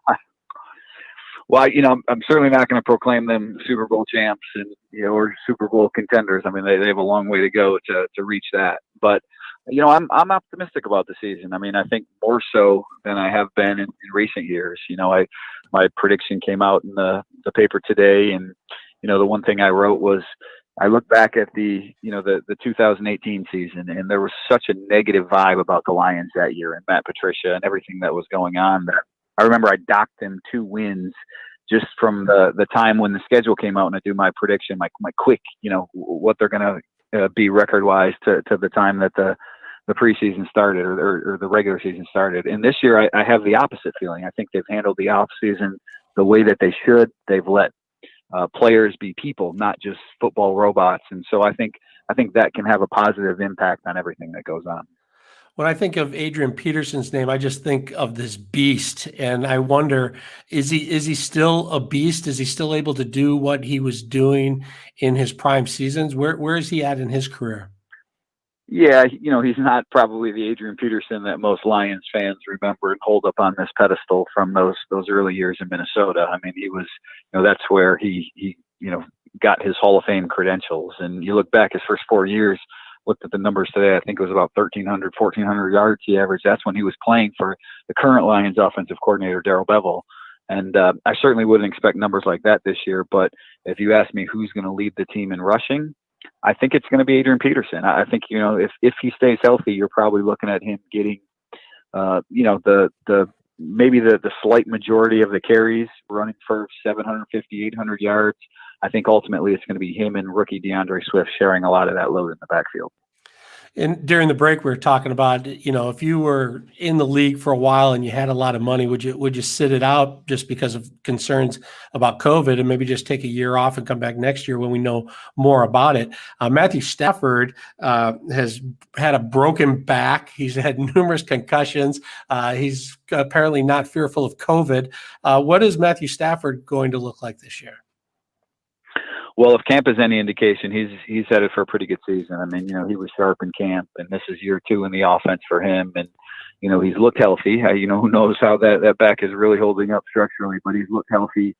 Well, I'm certainly not going to proclaim them Super Bowl champs and or Super Bowl contenders. I mean, they have a long way to go to reach that. But I'm optimistic about the season. I mean, I think more so than I have been in recent years. My prediction came out in the paper today, and the one thing I wrote was I look back at the 2018 season, and there was such a negative vibe about the Lions that year and Matt Patricia and everything that was going on that I remember I docked them 2 wins just from the time when the schedule came out and I do my prediction, my quick, what they're going to be record wise to the time that the preseason started or the regular season started. And this year I have the opposite feeling. I think they've handled the off season the way that they should. They've let players be people, not just football robots. And so I think that can have a positive impact on everything that goes on. When I think of Adrian Peterson's name, I just think of this beast, and I wonder, is he still a beast? Is he still able to do what he was doing in his prime seasons? Where is he at in his career? Yeah, he's not probably the Adrian Peterson that most Lions fans remember and hold up on this pedestal from those early years in Minnesota. I mean, he was, that's where he got his Hall of Fame credentials. And you look back his first 4 years, looked at the numbers today, I think it was about 1,400 yards he averaged. That's when he was playing for the current Lions offensive coordinator, Darrell Bevell. And I certainly wouldn't expect numbers like that this year. But if you ask me who's going to lead the team in rushing, I think it's going to be Adrian Peterson. I think, if he stays healthy, you're probably looking at him getting, maybe the slight majority of the carries, running for 750, 800 yards. I think ultimately it's going to be him and rookie DeAndre Swift sharing a lot of that load in the backfield. during the break, we were talking about, if you were in the league for a while and you had a lot of money, would you sit it out just because of concerns about COVID and maybe just take a year off and come back next year when we know more about it? Matthew Stafford has had a broken back. He's had numerous concussions. He's apparently not fearful of COVID. What is Matthew Stafford going to look like this year? Well, if camp is any indication, he's headed for a pretty good season. I mean, he was sharp in camp, and this is year 2 in the offense for him. And, he's looked healthy. Who knows how that back is really holding up structurally, but he's looked healthy,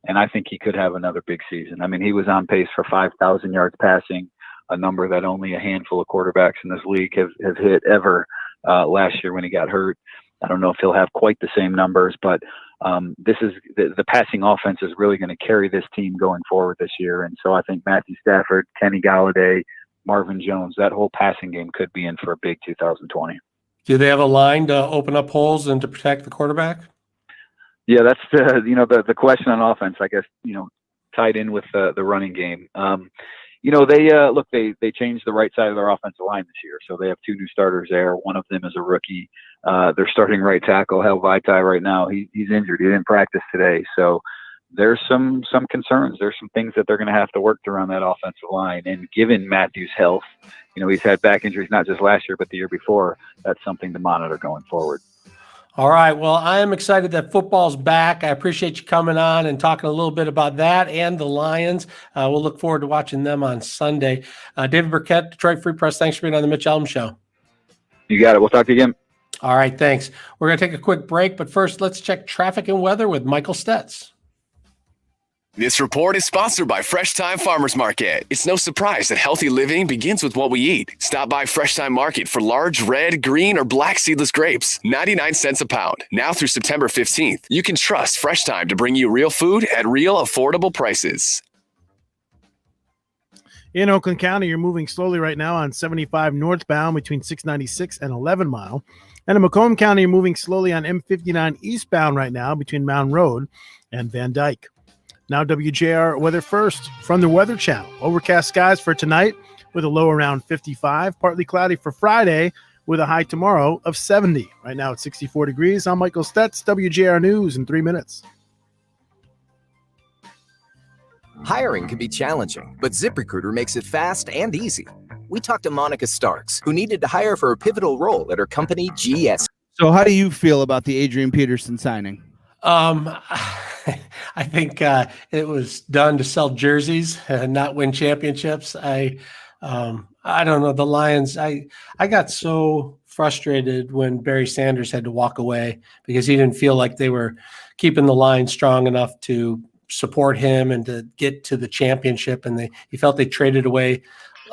and I think he could have another big season. I mean, he was on pace for 5,000 yards passing, a number that only a handful of quarterbacks in this league have hit ever last year when he got hurt. I don't know if he'll have quite the same numbers, but this is the passing offense is really going to carry this team going forward this year. And so I think Matthew Stafford, Kenny Galladay, Marvin Jones, that whole passing game could be in for a big 2020. Do they have a line to open up holes and to protect the quarterback? Yeah, that's the question on offense, I guess, tied in with the running game. They changed the right side of their offensive line this year. So they have 2 new starters there. One of them is a rookie. They're starting right tackle, Hel Vaitai, right now. He's injured. He didn't practice today. So there's some concerns. There's some things that they're going to have to work through on that offensive line. And given Matthew's health, he's had back injuries not just last year, but the year before. That's something to monitor going forward. All right. Well, I am excited that football's back. I appreciate you coming on and talking a little bit about that and the Lions. We'll look forward to watching them on Sunday. David Birkett, Detroit Free Press, thanks for being on the Mitch Albom Show. You got it. We'll talk to you again. All right. Thanks. We're going to take a quick break, but first, let's check traffic and weather with Michael Stetz. This report is sponsored by Fresh Time Farmers Market. It's no surprise that healthy living begins with what we eat. Stop by Fresh Time Market for large red, green, or black seedless grapes. 99 cents a pound. Now through September 15th. You can trust Fresh Time to bring you real food at real affordable prices. In Oakland County, you're moving slowly right now on 75 northbound between 696 and 11 Mile. And in Macomb County, you're moving slowly on M59 eastbound right now between Mountain Road and Van Dyke. Now WJR weather first from the Weather Channel. Overcast skies for tonight with a low around 55. Partly cloudy for Friday with a high tomorrow of 70. Right now it's 64 degrees. I'm Michael Stetz, WJR News in 3 minutes. Hiring can be challenging, but ZipRecruiter makes it fast and easy. We talked to Monica Starks, who needed to hire for a pivotal role at her company, GS. So how do you feel about the Adrian Peterson signing? I think it was done to sell jerseys and not win championships. I don't know. The Lions, I got so frustrated when Barry Sanders had to walk away because he didn't feel like they were keeping the line strong enough to support him and to get to the championship. And he felt they traded away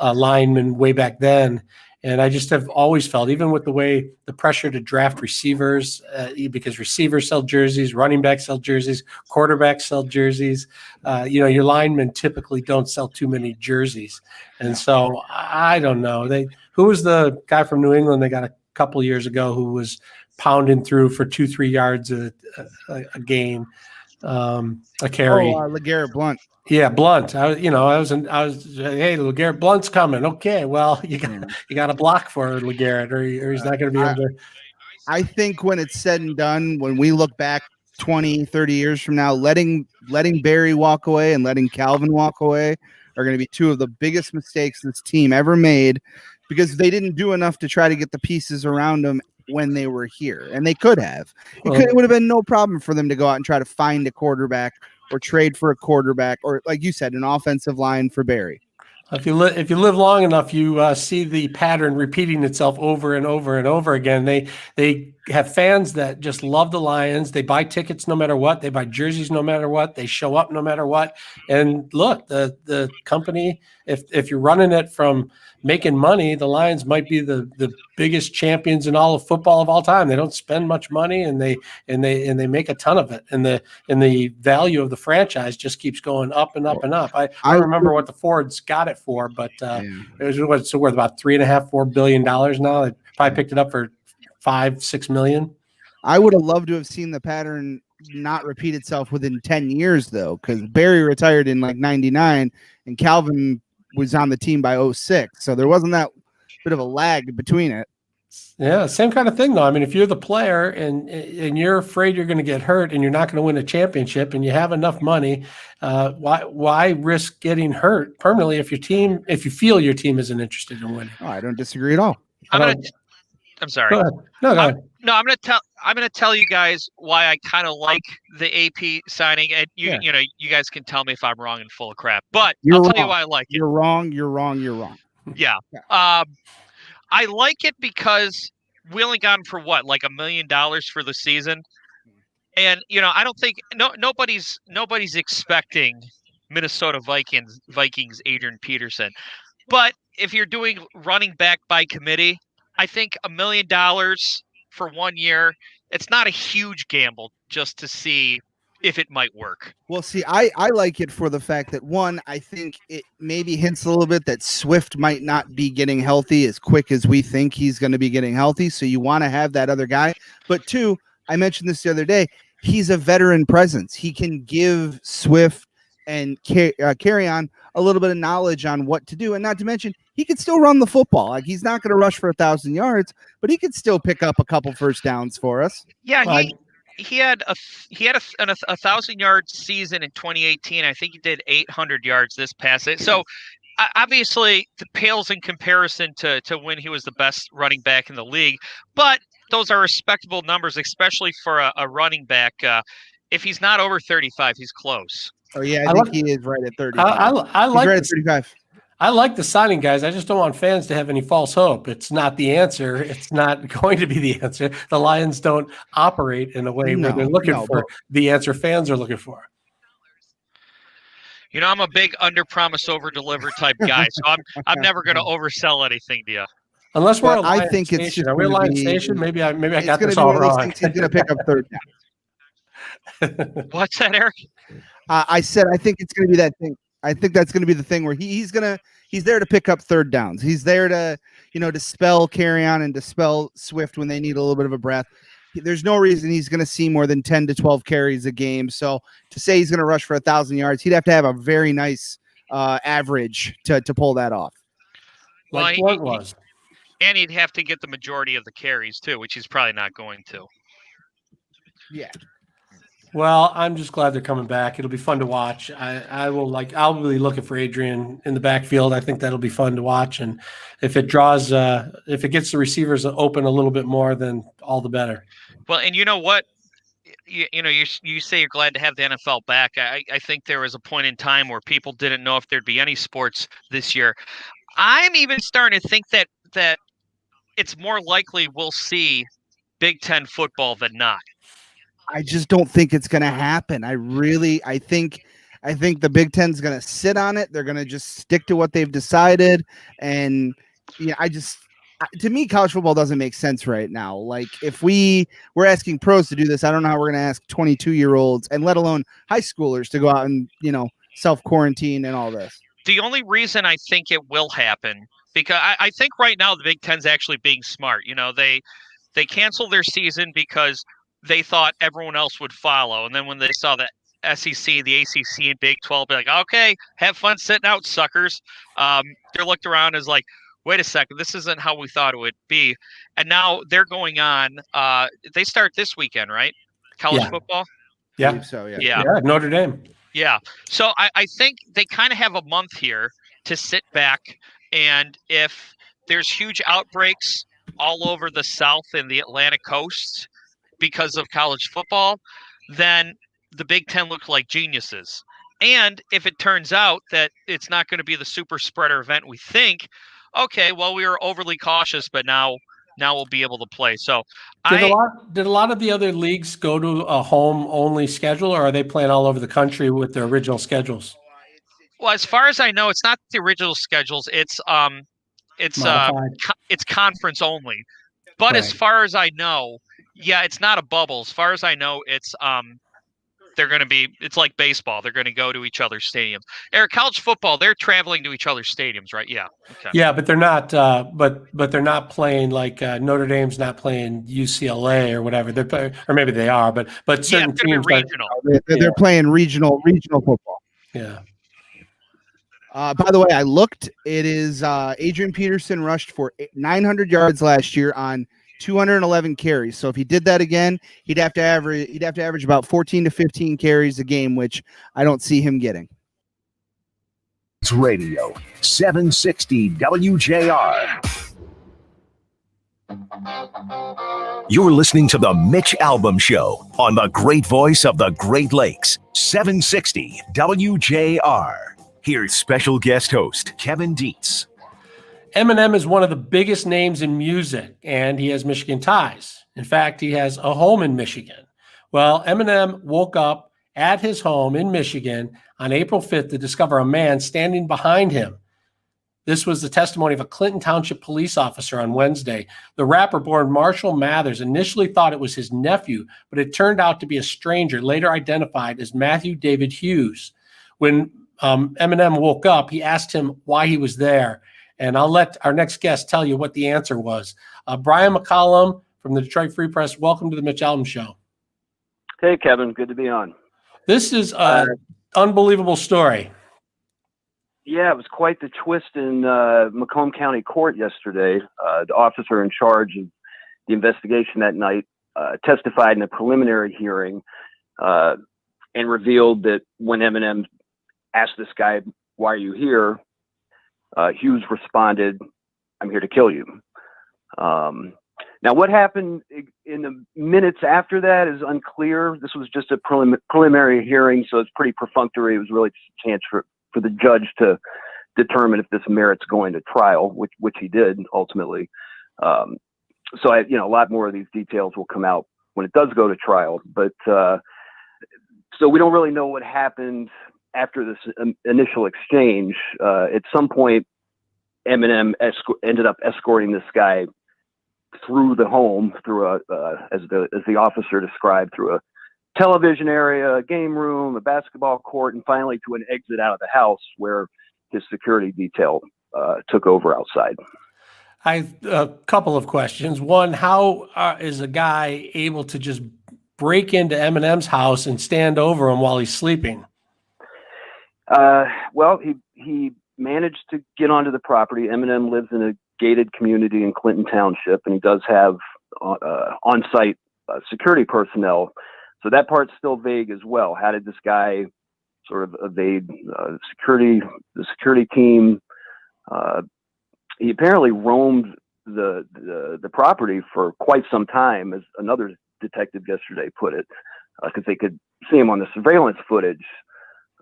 linemen way back then. And I just have always felt, even with the way the pressure to draft receivers, because receivers sell jerseys, running backs sell jerseys, quarterbacks sell jerseys. Your linemen typically don't sell too many jerseys. And so I don't know. Who was the guy from New England they got a couple years ago who was pounding through for 2-3 yards a game, a carry? LeGarrette Blount. Yeah, Blunt. Hey, LeGarrette Blunt's coming. Okay, well, you got to block for LeGarrette, or he's not going to be able to. I think when it's said and done, when we look back 20, 30 years from now, letting Barry walk away and letting Calvin walk away are going to be 2 of the biggest mistakes this team ever made, because they didn't do enough to try to get the pieces around them when they were here, and they could have. It would have been no problem for them to go out and try to find a quarterback or trade for a quarterback, or like you said, an offensive line for Barry. If you live long enough, you see the pattern repeating itself over and over and over again. They have fans that just love the Lions. They buy tickets no matter what. They buy jerseys no matter what. They show up no matter what. And look, the company, if you're running it from making money, the Lions might be the biggest champions in all of football of all time. They don't spend much money, and they make a ton of it. And the value of the franchise just keeps going up and up and up. I don't remember what the Fords got it for, but it was worth about $3.5-4 billion now. They probably picked it up for $5-6 million. I would have loved to have seen the pattern not repeat itself within 10 years, though, because Barry retired in like 99 and Calvin was on the team by 06. So there wasn't that bit of a lag between it. Yeah, same kind of thing though. I mean, if you're the player and you're afraid you're going to get hurt and you're not going to win a championship and you have enough money, why risk getting hurt permanently if you feel your team isn't interested in winning? Oh, I don't disagree at all. I'm sorry. Go ahead. No, go ahead. No, I'm gonna tell you guys why I kind of like the AP signing, and you know, you guys can tell me if I'm wrong and full of crap. But I'll tell you why I like it. You're wrong. You're wrong. You're wrong. Yeah. I like it because we only got him for what, like $1 million for the season, and you know, I don't think nobody's expecting Minnesota Vikings Adrian Peterson, but if you're doing running back by committee, I think $1 million for 1 year, it's not a huge gamble just to see if it might work. Well, see, I like it for the fact that, one, I think it maybe hints a little bit that Swift might not be getting healthy as quick as we think he's going to be getting healthy. So you want to have that other guy. But two, I mentioned this the other day, he's a veteran presence. He can give Swift and carry on a little bit of knowledge on what to do. And not to mention, he could still run the football. Like, he's not going to rush for 1,000 yards, but he could still pick up a couple first downs for us. Yeah, he had a 1,000-yard season in 2018. I think he did 800 yards this past it. So obviously, it pales in comparison to when he was the best running back in the league. But those are respectable numbers, especially for a running back. If he's not over 35, he's close. Oh yeah, I think he is right at 35. I like he's right at 35. I like the signing, guys. I just don't want fans to have any false hope. It's not the answer. It's not going to be the answer. The Lions don't operate in a way where they're looking for the answer fans are looking for. You know, I'm a big under-promise, over-deliver type guy, so I'm never going to oversell anything to you. Unless we're a Lions I think station. it's just Are we a gonna Lions be- station? Maybe I It's got gonna this be all one of those wrong. things he's going to pick up third down. What's that, Eric? I said I think it's going to be that thing. I think that's going to be the thing where he's there to pick up third downs. He's there to, dispel carry on and dispel Swift when they need a little bit of a breath. There's no reason he's going to see more than 10 to 12 carries a game. So to say he's going to rush for 1,000 yards, he'd have to have a very nice average to pull that off. Like Blunt was. And he'd have to get the majority of the carries too, which he's probably not going to. Yeah. Well, I'm just glad they're coming back. It'll be fun to watch. I'll be looking for Adrian in the backfield. I think that'll be fun to watch. And if it gets the receivers open a little bit more, then all the better. Well, and you know what? You say you're glad to have the NFL back. I think there was a point in time where people didn't know if there'd be any sports this year. I'm even starting to think that it's more likely we'll see Big Ten football than not. I just don't think it's going to happen. I think the Big Ten's going to sit on it. They're going to just stick to what they've decided. And to me, college football doesn't make sense right now. Like, if we're asking pros to do this, I don't know how we're going to ask 22-year-olds and let alone high schoolers to go out and, self-quarantine and all this. The only reason I think it will happen, because I think right now the Big Ten's actually being smart. They canceled their season because they thought everyone else would follow. And then when they saw the SEC, the ACC, and Big 12, be like, okay, have fun sitting out, suckers. They're looked around as like, wait a second, this isn't how we thought it would be. And now they're going on. They start this weekend, right? College football? Yeah. So, yeah. Notre Dame. Yeah. So I think they kind of have a month here to sit back. And if there's huge outbreaks all over the South and the Atlantic coast because of college football, then the Big Ten looks like geniuses. And if it turns out that it's not going to be the super spreader event we think, okay, well, we were overly cautious, but now we'll be able to play. So did a lot of the other leagues go to a home only schedule, or are they playing all over the country with their original schedules? Well, as far as I know, it's not the original schedules. It's conference only. But as far as I know, yeah, it's not a bubble. As far as I know, it's it's like baseball. They're going to go to each other's stadiums. Eric, college football, they're traveling to each other's stadiums, right? Yeah. Okay. Yeah, but they're not. But they're not playing like Notre Dame's not playing UCLA or whatever. Or maybe they are. But certain teams regional. They're playing regional football. Yeah. By the way, I looked. It is Adrian Peterson rushed for 900 yards last year on 211 carries. So if he did that again, he'd have to average about 14 to 15 carries a game, which I don't see him getting. It's Radio 760 WJR. You're listening to the Mitch Albom Show on the great voice of the Great Lakes, 760 WJR. Here's special guest host Kevin Dietz. Eminem is one of the biggest names in music, and he has Michigan ties. In fact, he has a home in Michigan. Well, Eminem woke up at his home in Michigan on April 5th to discover a man standing behind him. This was the testimony of a Clinton Township police officer on Wednesday. The rapper born Marshall Mathers initially thought it was his nephew, but it turned out to be a stranger, later identified as Matthew David Hughes. When Eminem woke up, he asked him why he was there. And I'll let our next guest tell you what the answer was. Brian McCollum from the Detroit Free Press, welcome to the Mitch Albom Show. Hey, Kevin. Good to be on. This is an unbelievable story. Yeah, it was quite the twist in Macomb County Court yesterday. The officer in charge of the investigation that night testified in a preliminary hearing and revealed that when Eminem asked this guy, "Why are you here?" Hughes responded, "I'm here to kill you." Now, what happened in the minutes after that is unclear. This was just a preliminary hearing, so it's pretty perfunctory. It was really just a chance for the judge to determine if this merits going to trial, which he did ultimately. So a lot more of these details will come out when it does go to trial. But so we don't really know what happened after this initial exchange. At some point, Eminem ended up escorting this guy through the home, through as the officer described, through a television area, a game room, a basketball court, and finally to an exit out of the house where his security detail took over outside. I have a couple of questions. One, how is a guy able to just break into Eminem's house and stand over him while he's sleeping? Well, he managed to get onto the property. Eminem lives in a gated community in Clinton Township, and he does have on-site security personnel. So that part's still vague as well. How did this guy sort of evade the security team? He apparently roamed the property for quite some time, as another detective yesterday put it, because they could see him on the surveillance footage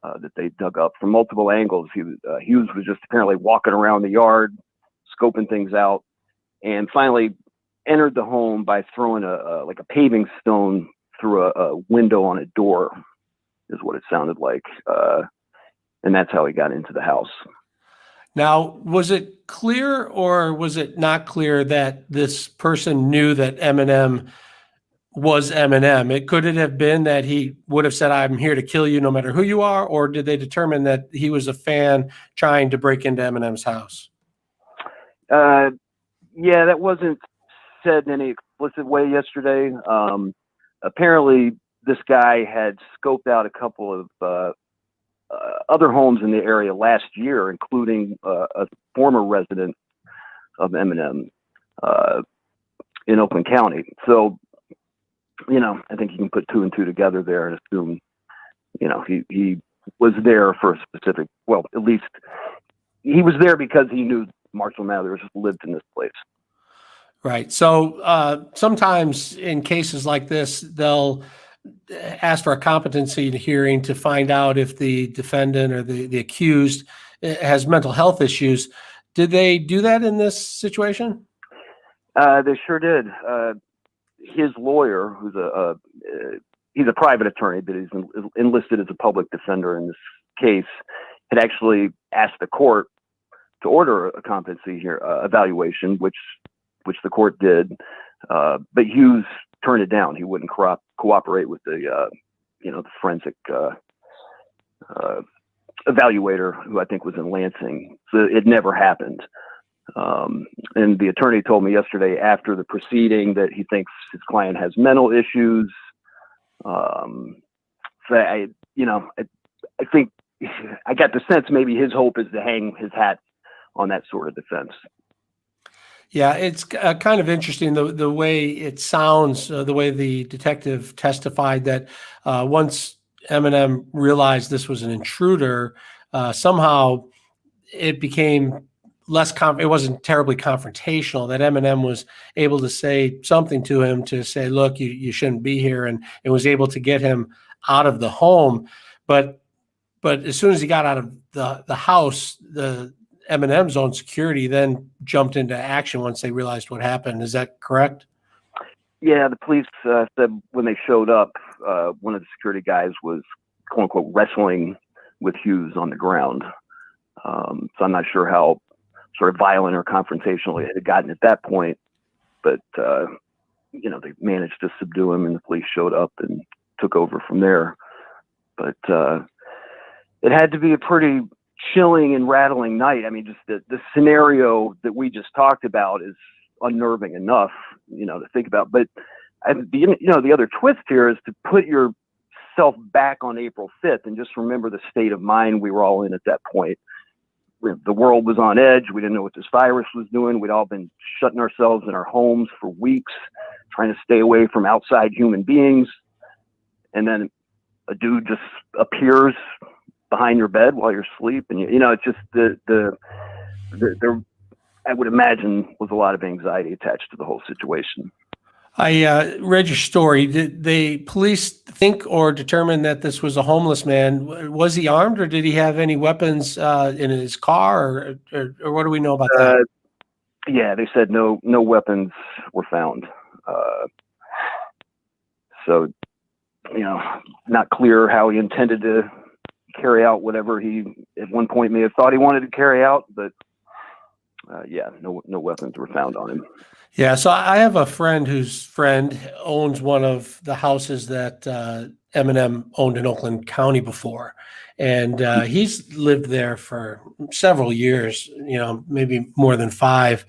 that they dug up from multiple angles. Hughes was just apparently walking around the yard, scoping things out, and finally entered the home by throwing a paving stone through a window on a door, is what it sounded like. And that's how he got into the house. Now, was it clear or was it not clear that this person knew that Eminem was Eminem? Could it have been that he would have said, "I'm here to kill you no matter who you are," or did they determine that he was a fan trying to break into Eminem's house? Yeah, that wasn't said in any explicit way yesterday. Apparently, this guy had scoped out a couple of other homes in the area last year, including a former resident of Eminem in Oakland County. So, I think you can put two and two together there and assume, he was there for a specific, well, at least he was there because he knew Marshall Mathers lived in this place. Right. So sometimes in cases like this, they'll ask for a competency hearing to find out if the defendant or the accused has mental health issues. Did they do that in this situation? They sure did. His lawyer, he's a private attorney, but he's enlisted as a public defender in this case, had actually asked the court to order a competency evaluation, which the court did. But Hughes turned it down. He wouldn't cooperate with the forensic evaluator, who I think was in Lansing. So it never happened. And the attorney told me yesterday after the proceeding that he thinks his client has mental issues. So I think I got the sense maybe his hope is to hang his hat on that sort of defense. Yeah, it's kind of interesting the way it sounds, the way the detective testified that once Eminem realized this was an intruder, somehow it became less it wasn't terribly confrontational, that Eminem was able to say something to him to say, look, you shouldn't be here, and it was able to get him out of the home. But as soon as he got out of the house, the Eminem's own security then jumped into action once they realized what happened. Is that correct? Yeah, the police said when they showed up, one of the security guys was, quote unquote, wrestling with Hughes on the ground. So I'm not sure how sort of violent or confrontational it had gotten at that point, but they managed to subdue him, and the police showed up and took over from there. But it had to be a pretty chilling and rattling night. I mean, just the scenario that we just talked about is unnerving enough, to think about. But the other twist here is to put yourself back on April 5th and just remember the state of mind we were all in at that point. The world was on edge. We didn't know what this virus was doing. We'd all been shutting ourselves in our homes for weeks, trying to stay away from outside human beings. And then a dude just appears behind your bed while you're asleep. And, it's just there, I would imagine, was a lot of anxiety attached to the whole situation. I read your story. Did the police think or determine that this was a homeless man? Was he armed, or did he have any weapons in his car, or what do we know about that? Yeah, they said no weapons were found. So, not clear how he intended to carry out whatever he at one point may have thought he wanted to carry out, but no weapons were found on him. Yeah, so I have a friend whose friend owns one of the houses that Eminem owned in Oakland County before. And he's lived there for several years, maybe more than 5.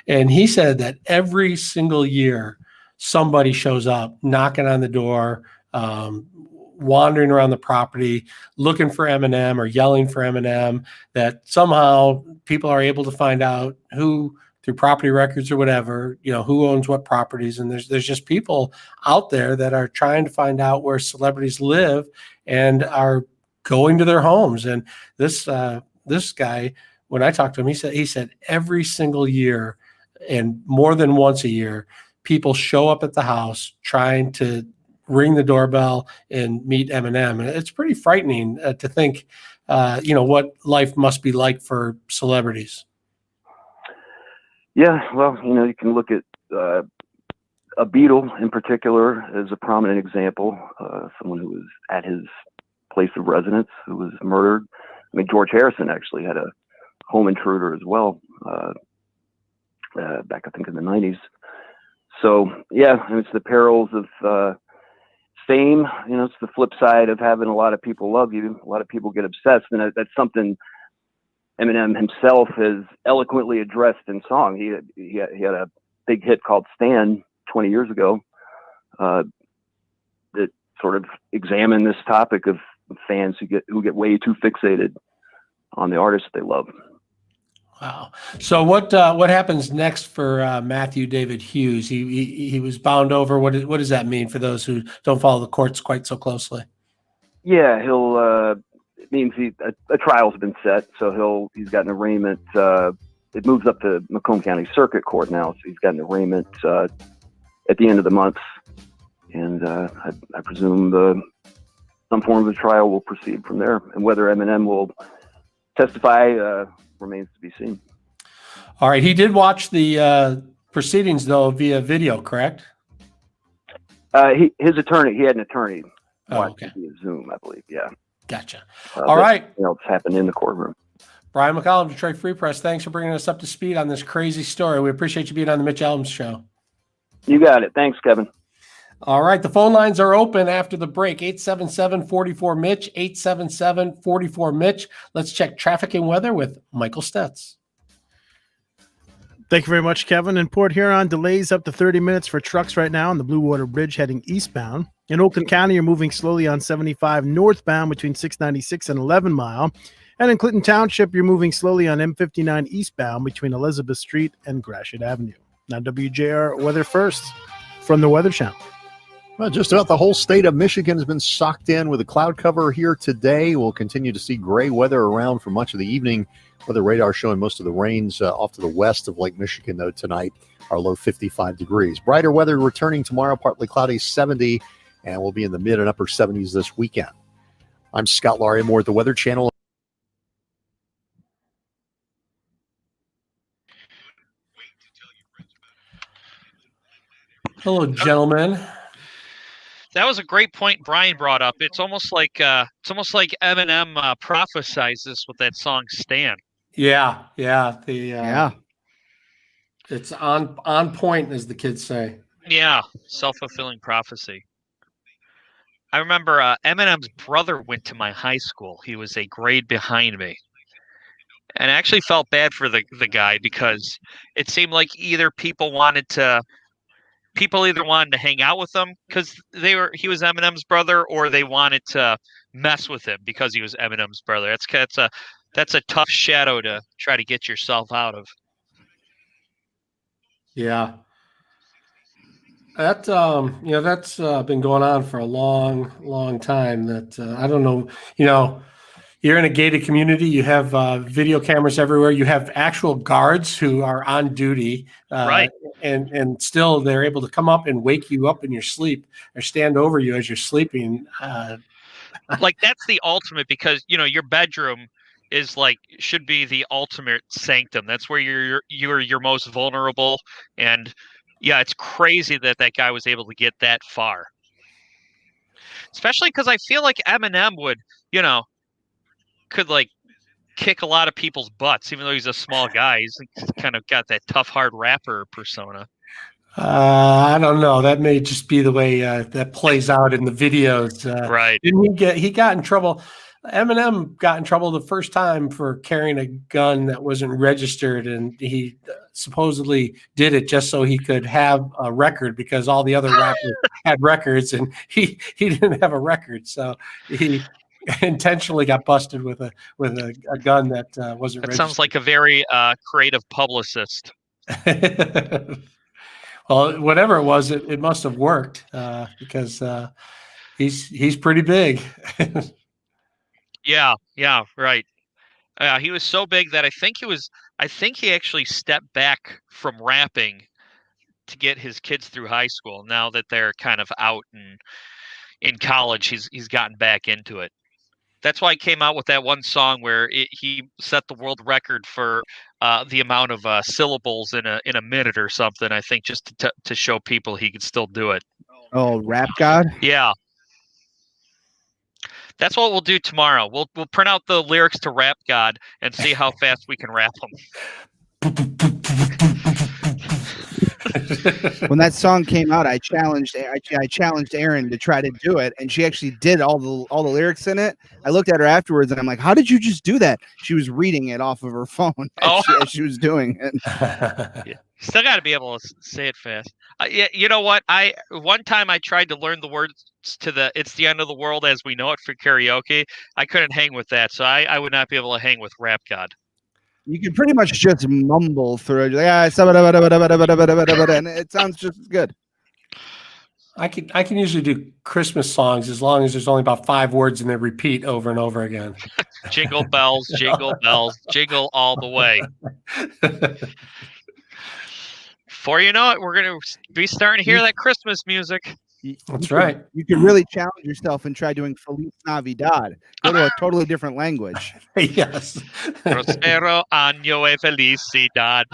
And he said that every single year somebody shows up knocking on the door, wandering around the property, looking for Eminem or yelling for Eminem, that somehow people are able to find out who, through property records or whatever, who owns what properties. And there's just people out there that are trying to find out where celebrities live and are going to their homes. And this guy, when I talked to him, he said every single year and more than once a year, people show up at the house trying to ring the doorbell and meet Eminem. And it's pretty frightening to think, what life must be like for celebrities. Yeah, well, you can look at a Beatle in particular as a prominent example, someone who was at his place of residence who was murdered. I mean, George Harrison actually had a home intruder as well, back, I think, in the 90s. So, yeah, and it's the perils of fame. It's the flip side of having a lot of people love you. A lot of people get obsessed, and that's something Eminem himself has eloquently addressed in song. He had a big hit called "Stan" 20 years ago that sort of examined this topic of fans who get way too fixated on the artists they love. Wow. So what happens next for Matthew David Hughes? He was bound over. What does that mean for those who don't follow the courts quite so closely? Yeah, it means a trial's been set, so he's got an arraignment. It moves up to Macomb County Circuit Court now, so he's got an arraignment at the end of the month, and I presume some form of a trial will proceed from there, and whether Eminem will testify remains to be seen. All right, he did watch the proceedings though via video, correct? His attorney, he had an attorney watch via Zoom, I believe. Yeah. Gotcha. All right. It's happened in the courtroom. Brian McCollum, Detroit Free Press. Thanks for bringing us up to speed on this crazy story. We appreciate you being on the Mitch Albom Show. You got it. Thanks, Kevin. All right. The phone lines are open after the break. 877-44-MITCH, 877-44-MITCH. Let's check traffic and weather with Michael Stetz. Thank you very much, Kevin. In Port Huron, delays up to 30 minutes for trucks right now on the Blue Water Bridge heading eastbound. In Oakland County, you're moving slowly on 75 northbound between 696 and 11 Mile. And in Clinton Township, you're moving slowly on M59 eastbound between Elizabeth Street and Gratiot Avenue. Now, WJR weather first from the Weather Channel. Well, just about the whole state of Michigan has been socked in with a cloud cover here today. We'll continue to see gray weather around for much of the evening. Weather radar showing most of the rains off to the west of Lake Michigan, though, tonight. Our low 55 degrees. Brighter weather returning tomorrow, partly cloudy, 70, and we'll be in the mid and upper 70s this weekend. I'm Scott Laurie, more at the Weather Channel. Hello, gentlemen. That was a great point Brian brought up. It's almost like Eminem prophesized this with that song "Stan." Yeah. It's on point, as the kids say. Yeah, self-fulfilling prophecy. I remember Eminem's brother went to my high school. He was a grade behind me. And I actually felt bad for the guy because it seemed like either wanted to hang out with him because he was Eminem's brother, or they wanted to mess with him because he was Eminem's brother. That's a tough shadow to try to get yourself out of. Yeah. That's been going on for a long, long time. That I don't know. You're in a gated community. You have video cameras everywhere. You have actual guards who are on duty, right? And still they're able to come up and wake you up in your sleep or stand over you as you're sleeping. Like that's the ultimate, because your bedroom is should be the ultimate sanctum. That's where you're your most vulnerable. And yeah, it's crazy that guy was able to get that far. Especially because I feel like Eminem could kick a lot of people's butts, even though he's a small guy. He's kind of got that tough, hard rapper persona. I don't know. That may just be the way that plays out in the videos. Right. He got in trouble. Eminem got in trouble the first time for carrying a gun that wasn't registered, and he supposedly did it just so he could have a record, because all the other rappers had records and he didn't have a record. So he intentionally got busted with a gun that wasn't registered. Sounds like a very creative publicist. Well, whatever it was, it must have worked because he's pretty big. Yeah, right. He was so big that I think he actually stepped back from rapping to get his kids through high school. Now that they're kind of out and in college, he's gotten back into it. That's why he came out with that one song where he set the world record for the amount of syllables in a minute or something. I think just to show people he could still do it. Oh, Rap God? Yeah. That's what we'll do tomorrow. We'll print out the lyrics to Rap God and see how fast we can rap them. When that song came out, I challenged Erin to try to do it, and she actually did all the lyrics in it. I looked at her afterwards, and I'm like, "How did you just do that?" She was reading it off of her phone as she was doing it. Yeah. Still got to be able to say it fast. You know what? One time I tried to learn the words to "It's the End of the World as We Know It" for karaoke. I couldn't hang with that, so I would not be able to hang with Rap God. You can pretty much just mumble through it, and it sounds just as good. I can usually do Christmas songs as long as there's only about 5 words and they repeat over and over again. Jingle bells, jingle all the way. Before you know it, we're going to be starting to hear that Christmas music. That's right. You can really challenge yourself and try doing Feliz Navidad. Go to a totally different language. Yes. Prospero año e felicidad.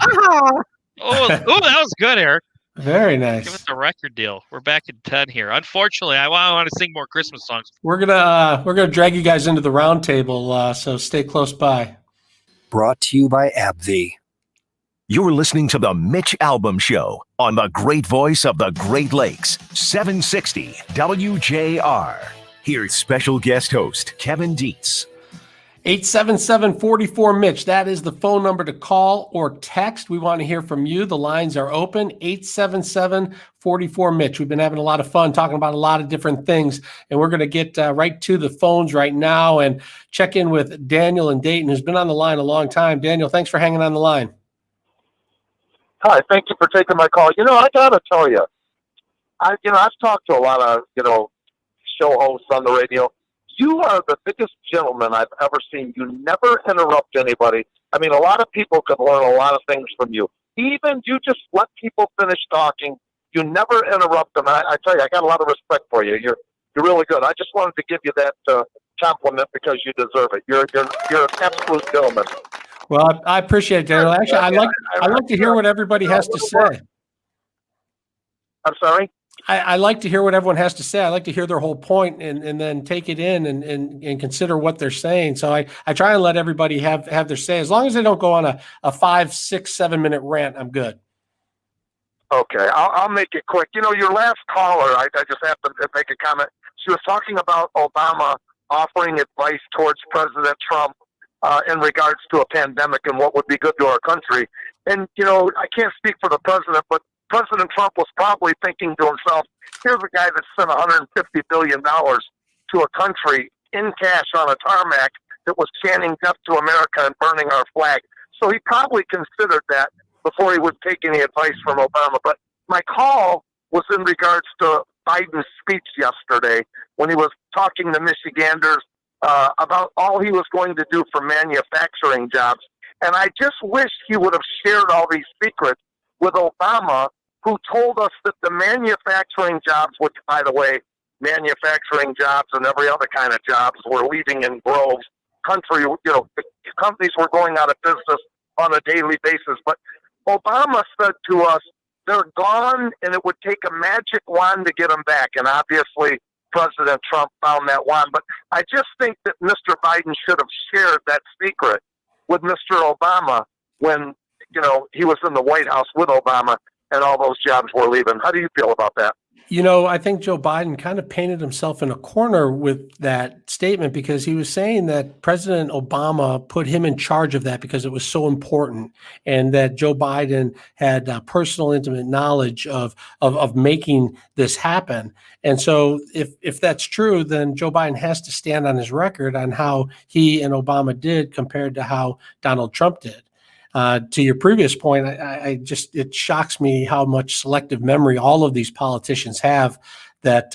Oh, that was good, Eric. Very nice. Give us a record deal. We're back in 10 here. Unfortunately, I want to sing more Christmas songs. We're gonna drag you guys into the round table, so stay close by. Brought to you by AbbVie. You're listening to the Mitch Albom Show on the great voice of the Great Lakes, 760 WJR. Here's special guest host Kevin Dietz. 877-44-MITCH. That is the phone number to call or text. We want to hear from you. The lines are open. 877-44-MITCH. We've been having a lot of fun talking about a lot of different things, and we're going to get right to the phones right now and check in with Daniel in Dayton, who's been on the line a long time. Daniel, thanks for hanging on the line. Hi, thank you for taking my call. I got to tell you, I've talked to a lot of, show hosts on the radio. You are the biggest gentleman I've ever seen. You never interrupt anybody. I mean, a lot of people could learn a lot of things from you. Even you just let people finish talking. You never interrupt them. I tell you, I got a lot of respect for you. You're really good. I just wanted to give you that compliment because you deserve it. You're an absolute gentleman. Well, I appreciate it, Daniel. Actually, I like to hear what everybody has to say. I'm sorry? I like to hear what everyone has to say. I like to hear their whole point and then take it in and consider what they're saying. So I try and let everybody have their say. As long as they don't go on a 5, 6, 7 minute rant, I'm good. Okay, I'll make it quick. Your last caller, I just have to make a comment. She was talking about Obama offering advice towards President Trump in regards to a pandemic and what would be good to our country. And, I can't speak for the president, but President Trump was probably thinking to himself, here's a guy that sent $150 billion to a country in cash on a tarmac that was chanting death to America and burning our flag. So he probably considered that before he would take any advice from Obama. But my call was in regards to Biden's speech yesterday when he was talking to Michiganders about all he was going to do for manufacturing jobs. And I just wish he would have shared all these secrets with Obama, who told us that the manufacturing jobs, which, by the way, manufacturing jobs and every other kind of jobs were leaving in groves. Companies were going out of business on a daily basis. But Obama said to us, they're gone, and it would take a magic wand to get them back. And obviously, President Trump found that wand. But I just think that Mr. Biden should have shared that secret with Mr. Obama when he was in the White House with Obama and all those jobs were leaving. How do you feel about that? I think Joe Biden kind of painted himself in a corner with that statement because he was saying that President Obama put him in charge of that because it was so important, and that Joe Biden had personal, intimate knowledge of making this happen. And so if that's true, then Joe Biden has to stand on his record on how he and Obama did compared to how Donald Trump did. To your previous point, it shocks me how much selective memory all of these politicians have that,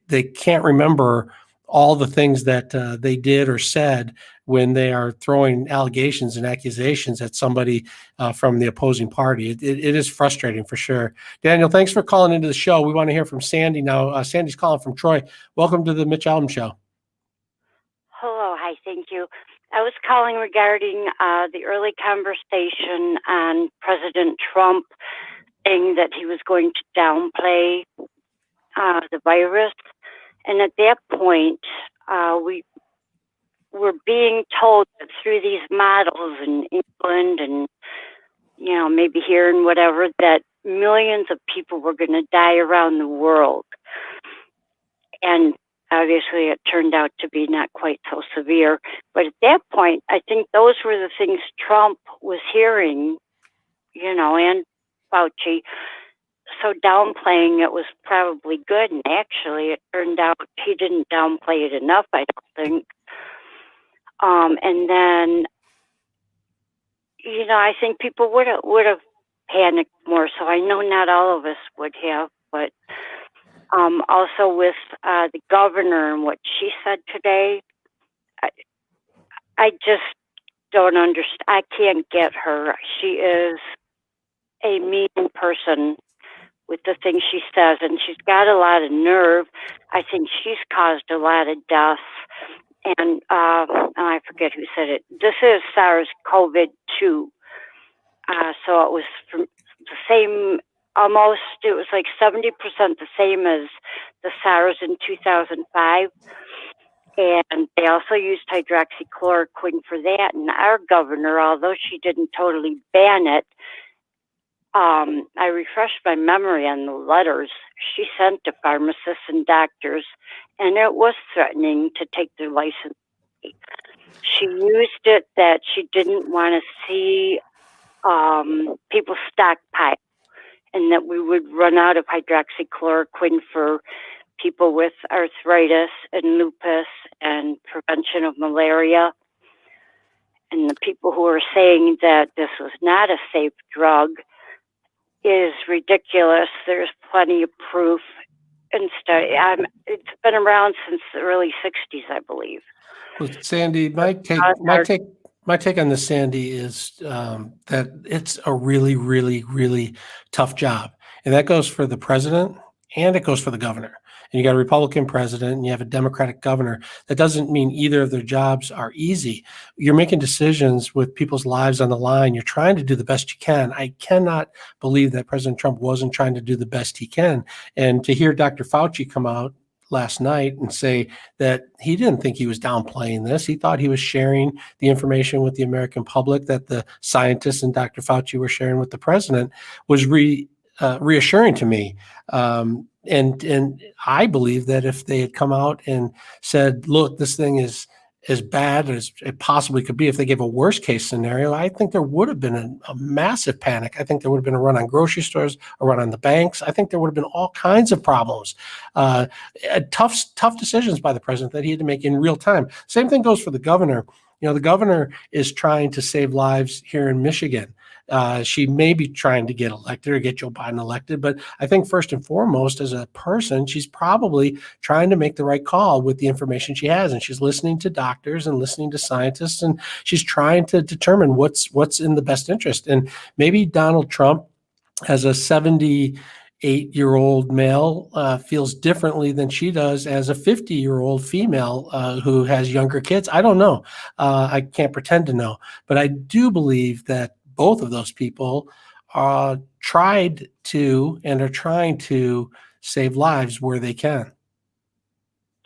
they can't remember all the things that they did or said when they are throwing allegations and accusations at somebody from the opposing party. It is frustrating for sure. Daniel, thanks for calling into the show. We want to hear from Sandy now. Sandy's calling from Troy. Welcome to the Mitch Albom Show. Hello. Hi. Thank you. I was calling regarding the early conversation on President Trump saying that he was going to downplay the virus. And at that point, we were being told that through these models in England and, maybe here and whatever, that millions of people were going to die around the world. And obviously, it turned out to be not quite so severe. But at that point, I think those were the things Trump was hearing, and Fauci. So downplaying it was probably good. And actually, it turned out he didn't downplay it enough, I don't think. And then, I think people would have panicked more. So I know not all of us would have, but also with the governor and what she said today, I just don't understand. I can't get her. She is a mean person with the things she says, and she's got a lot of nerve. I think she's caused a lot of deaths. And I forget who said it. This is SARS-CoV-2. So it was from the same. Almost, it was like 70% the same as the SARS in 2005. And they also used hydroxychloroquine for that. And our governor, although she didn't totally ban it, I refreshed my memory on the letters she sent to pharmacists and doctors, and it was threatening to take their license She used it that she didn't want to see people stockpile, and that we would run out of hydroxychloroquine for people with arthritis and lupus and prevention of malaria. And the people who are saying that this was not a safe drug is ridiculous. There's plenty of proof and stuff. It's been around since the early 60s, I believe. Well, Sandy, my take on this, Sandy, is that it's a really, really, really tough job. And that goes for the president and it goes for the governor. And you got a Republican president and you have a Democratic governor. That doesn't mean either of their jobs are easy. You're making decisions with people's lives on the line. You're trying to do the best you can. I cannot believe that President Trump wasn't trying to do the best he can. And to hear Dr. Fauci come out last night and say that he didn't think he was downplaying this. He thought he was sharing the information with the American public that the scientists and Dr. Fauci were sharing with the president was reassuring to me. And I believe that if they had come out and said, look, this thing is as bad as it possibly could be, if they gave a worst case scenario, I think there would have been a massive panic. I think there would have been a run on grocery stores, a run on the banks. I think there would have been all kinds of problems. Tough decisions by the president that he had to make in real time. Same thing goes for the governor. You know, the governor is trying to save lives here in Michigan. She may be trying to get elected or get Joe Biden elected, but I think first and foremost, as a person, she's probably trying to make the right call with the information she has. And she's listening to doctors and listening to scientists, and she's trying to determine what's in the best interest. And maybe Donald Trump, as a 78-year-old male, feels differently than she does as a 50-year-old female who has younger kids. I don't know. I can't pretend to know. But I do believe that both of those people tried to and are trying to save lives where they can.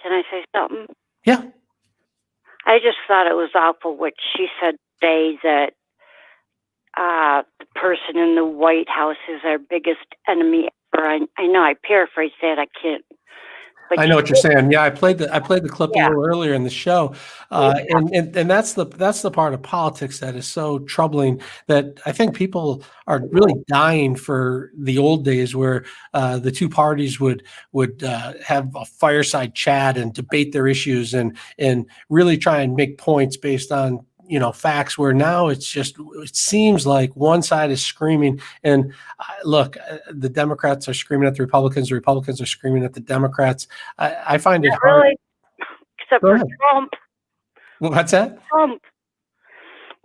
Can I say something? Yeah. I just thought it was awful what she said today, that the person in the White House is our biggest enemy ever. I know I paraphrased that. I can't. But I know what you're saying. Yeah, I played the clip a little earlier in the show, and that's the part of politics that is so troubling. That I think people are really dying for the old days where the two parties would have a fireside chat and debate their issues and really try and make points based on facts, where now it seems like one side is screaming. And look, the Democrats are screaming at the Republicans are screaming at the Democrats. I find it hard. Really, except for Trump. What's that? Trump.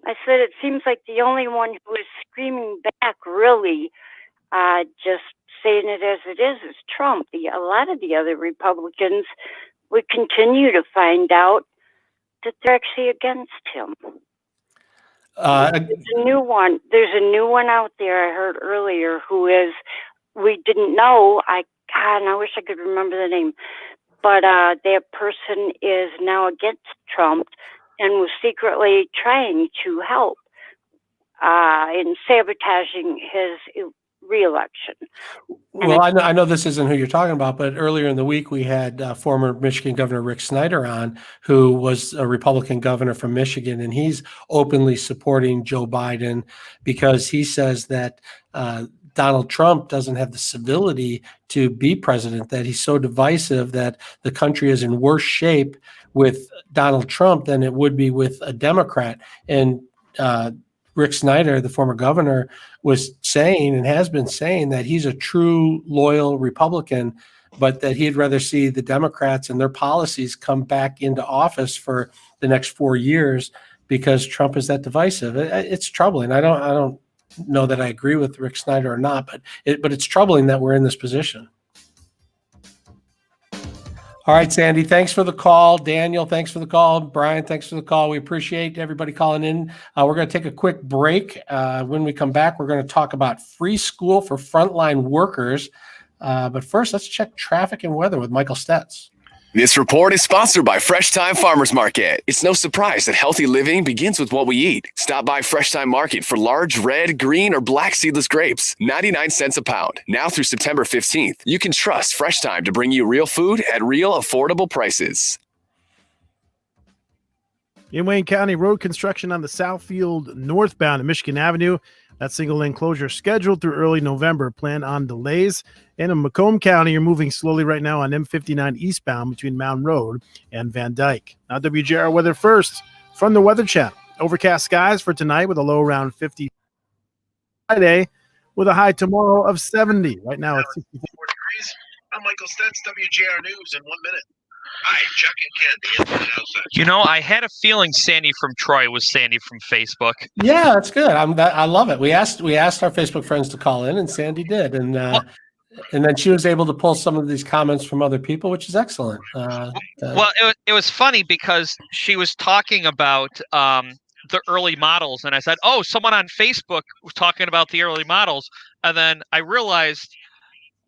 I said it seems like the only one who is screaming back, really, just saying it as it is Trump. A lot of the other Republicans would continue to find out that they're actually against him. There's a new one. There's a new one out there I heard earlier who is, we didn't know. I wish I could remember the name, but that person is now against Trump and was secretly trying to help in sabotaging his re-election. Well, I know this isn't who you're talking about, but earlier in the week we had former Michigan Governor Rick Snyder on, who was a Republican governor from Michigan, and he's openly supporting Joe Biden because he says that Donald Trump doesn't have the civility to be president, that he's so divisive that the country is in worse shape with Donald Trump than it would be with a Democrat. And Rick Snyder, the former governor, was saying and has been saying that he's a true loyal Republican, but that he'd rather see the Democrats and their policies come back into office for the next 4 years because Trump is that divisive. It's troubling. I don't know that I agree with Rick Snyder or not, but it's troubling that we're in this position. All right, Sandy, thanks for the call. Daniel, thanks for the call. Brian, thanks for the call. We appreciate everybody calling in. We're going to take a quick break. When we come back, we're going to talk about free school for frontline workers. But first, let's check traffic and weather with Michael Stetz. This report is sponsored by Fresh Time Farmers Market. It's no surprise that healthy living begins with what we eat. Stop by Fresh Time Market for large red, green, or black seedless grapes. 99 cents a pound. Now through September 15th. You can trust Fresh Time to bring you real food at real affordable prices. In Wayne County, road construction on the Southfield northbound at Michigan Avenue. That single lane closure scheduled through early November. Plan on delays. And in Macomb County, you're moving slowly right now on M59 eastbound between Mountain Road and Van Dyke. Now WJR weather first from the Weather Channel. Overcast skies for tonight with a low around 50. Friday with a high tomorrow of 70. Right now it's 64 degrees. I'm Michael Stutz, WJR News in 1 minute. Hi, Chuck and Candy. You know, I had a feeling Sandy from Troy was Sandy from Facebook. Yeah, that's good. I love it. We asked our Facebook friends to call in, and Sandy did, and then she was able to pull some of these comments from other people, which is excellent. Well, it was funny because she was talking about the early models, and I said, "Oh, someone on Facebook was talking about the early models," and then I realized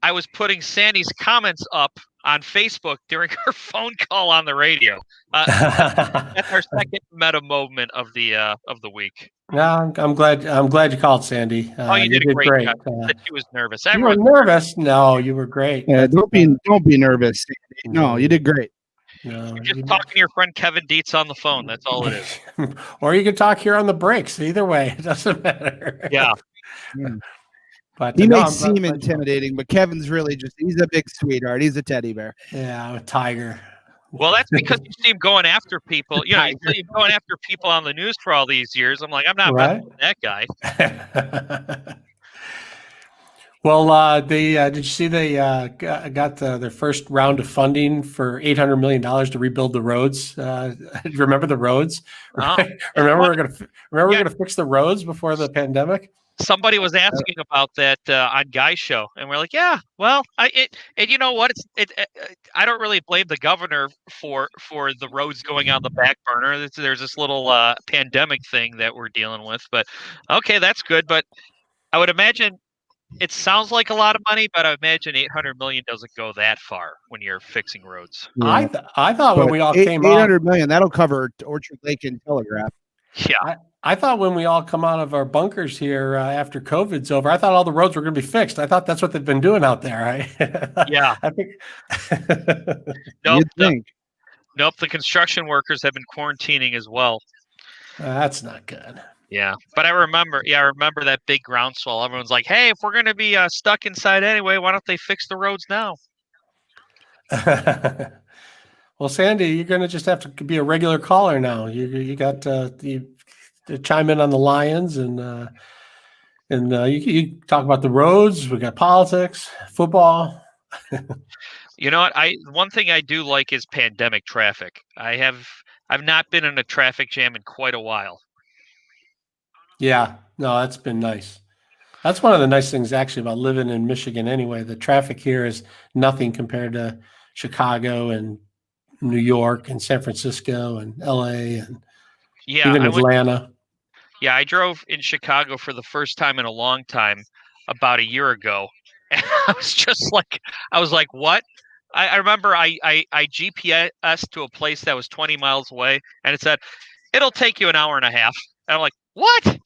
I was putting Sandy's comments up on Facebook during her phone call on the radio. That's our second meta moment of the week. No, I'm glad you called, Sandy. You did a great job. She was nervous. You were nervous? No, you were great. Yeah, don't be nervous, Sandy. No, you did great. No, You're just talking to your friend Kevin Dietz on the phone. That's all it is. Or you can talk here on the breaks. Either way, it doesn't matter. Yeah. But He may seem intimidating, but Kevin's really he's a big sweetheart. He's a teddy bear. Yeah, I'm a tiger. Well, that's because you see him going after people. You know, you see him going after people on the news for all these years. I'm like, I'm not messing with that guy. Well, did you see they got their first round of funding for $800 million to rebuild the roads? Remember the roads? Oh. Remember we're gonna fix the roads before the pandemic. Somebody was asking about that on Guy's show, and we're like, yeah, well, and you know what? I don't really blame the governor for the roads going on the back burner. There's this little pandemic thing that we're dealing with, but okay, that's good. But I would imagine it sounds like a lot of money, but I imagine 800 million doesn't go that far when you're fixing roads. Yeah. I thought when we all came 800 million, that'll cover Orchard Lake and Telegraph. Yeah. I thought when we all come out of our bunkers here after COVID's over, I thought all the roads were going to be fixed. I thought that's what they've been doing out there. Right? Yeah. I think. Nope. The construction workers have been quarantining as well. That's not good. Yeah. But I remember that big groundswell. Everyone's like, hey, if we're going to be stuck inside anyway, why don't they fix the roads now? Well, Sandy, you're going to just have to be a regular caller now. You got to chime in on the Lions, and you talk about the roads. We got politics, football. You know what? One thing I do like is pandemic traffic. I've not been in a traffic jam in quite a while. Yeah, no, that's been nice. That's one of the nice things actually about living in Michigan. Anyway, the traffic here is nothing compared to Chicago and New York and San Francisco and LA and even Atlanta. I drove in Chicago for the first time in a long time about a year ago. And I was like, what? I remember I GPS to a place that was 20 miles away, and it said, it'll take you an hour and a half. And I'm like, what? And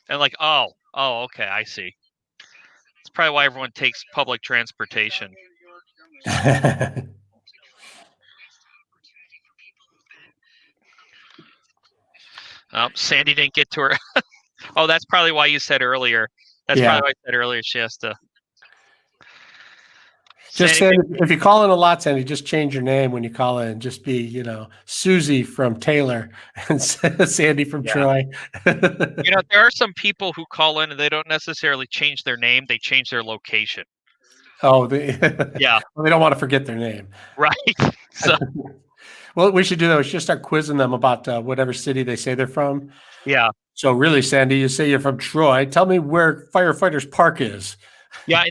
I'm like, oh, okay, I see. That's probably why everyone takes public transportation. Sandy didn't get to her. Oh, that's probably why you said earlier. Probably why I said earlier she has to. Just Sandy, if you call in a lot, Sandy, just change your name when you call in. Just be, Susie from Taylor and Sandy from Troy. There are some people who call in and they don't necessarily change their name; they change their location. Oh, well, they don't want to forget their name, right? So. Well, we should do that. We should start quizzing them about whatever city they say they're from. Yeah. So really, Sandy, you say you're from Troy. Tell me where Firefighters Park is. Yeah,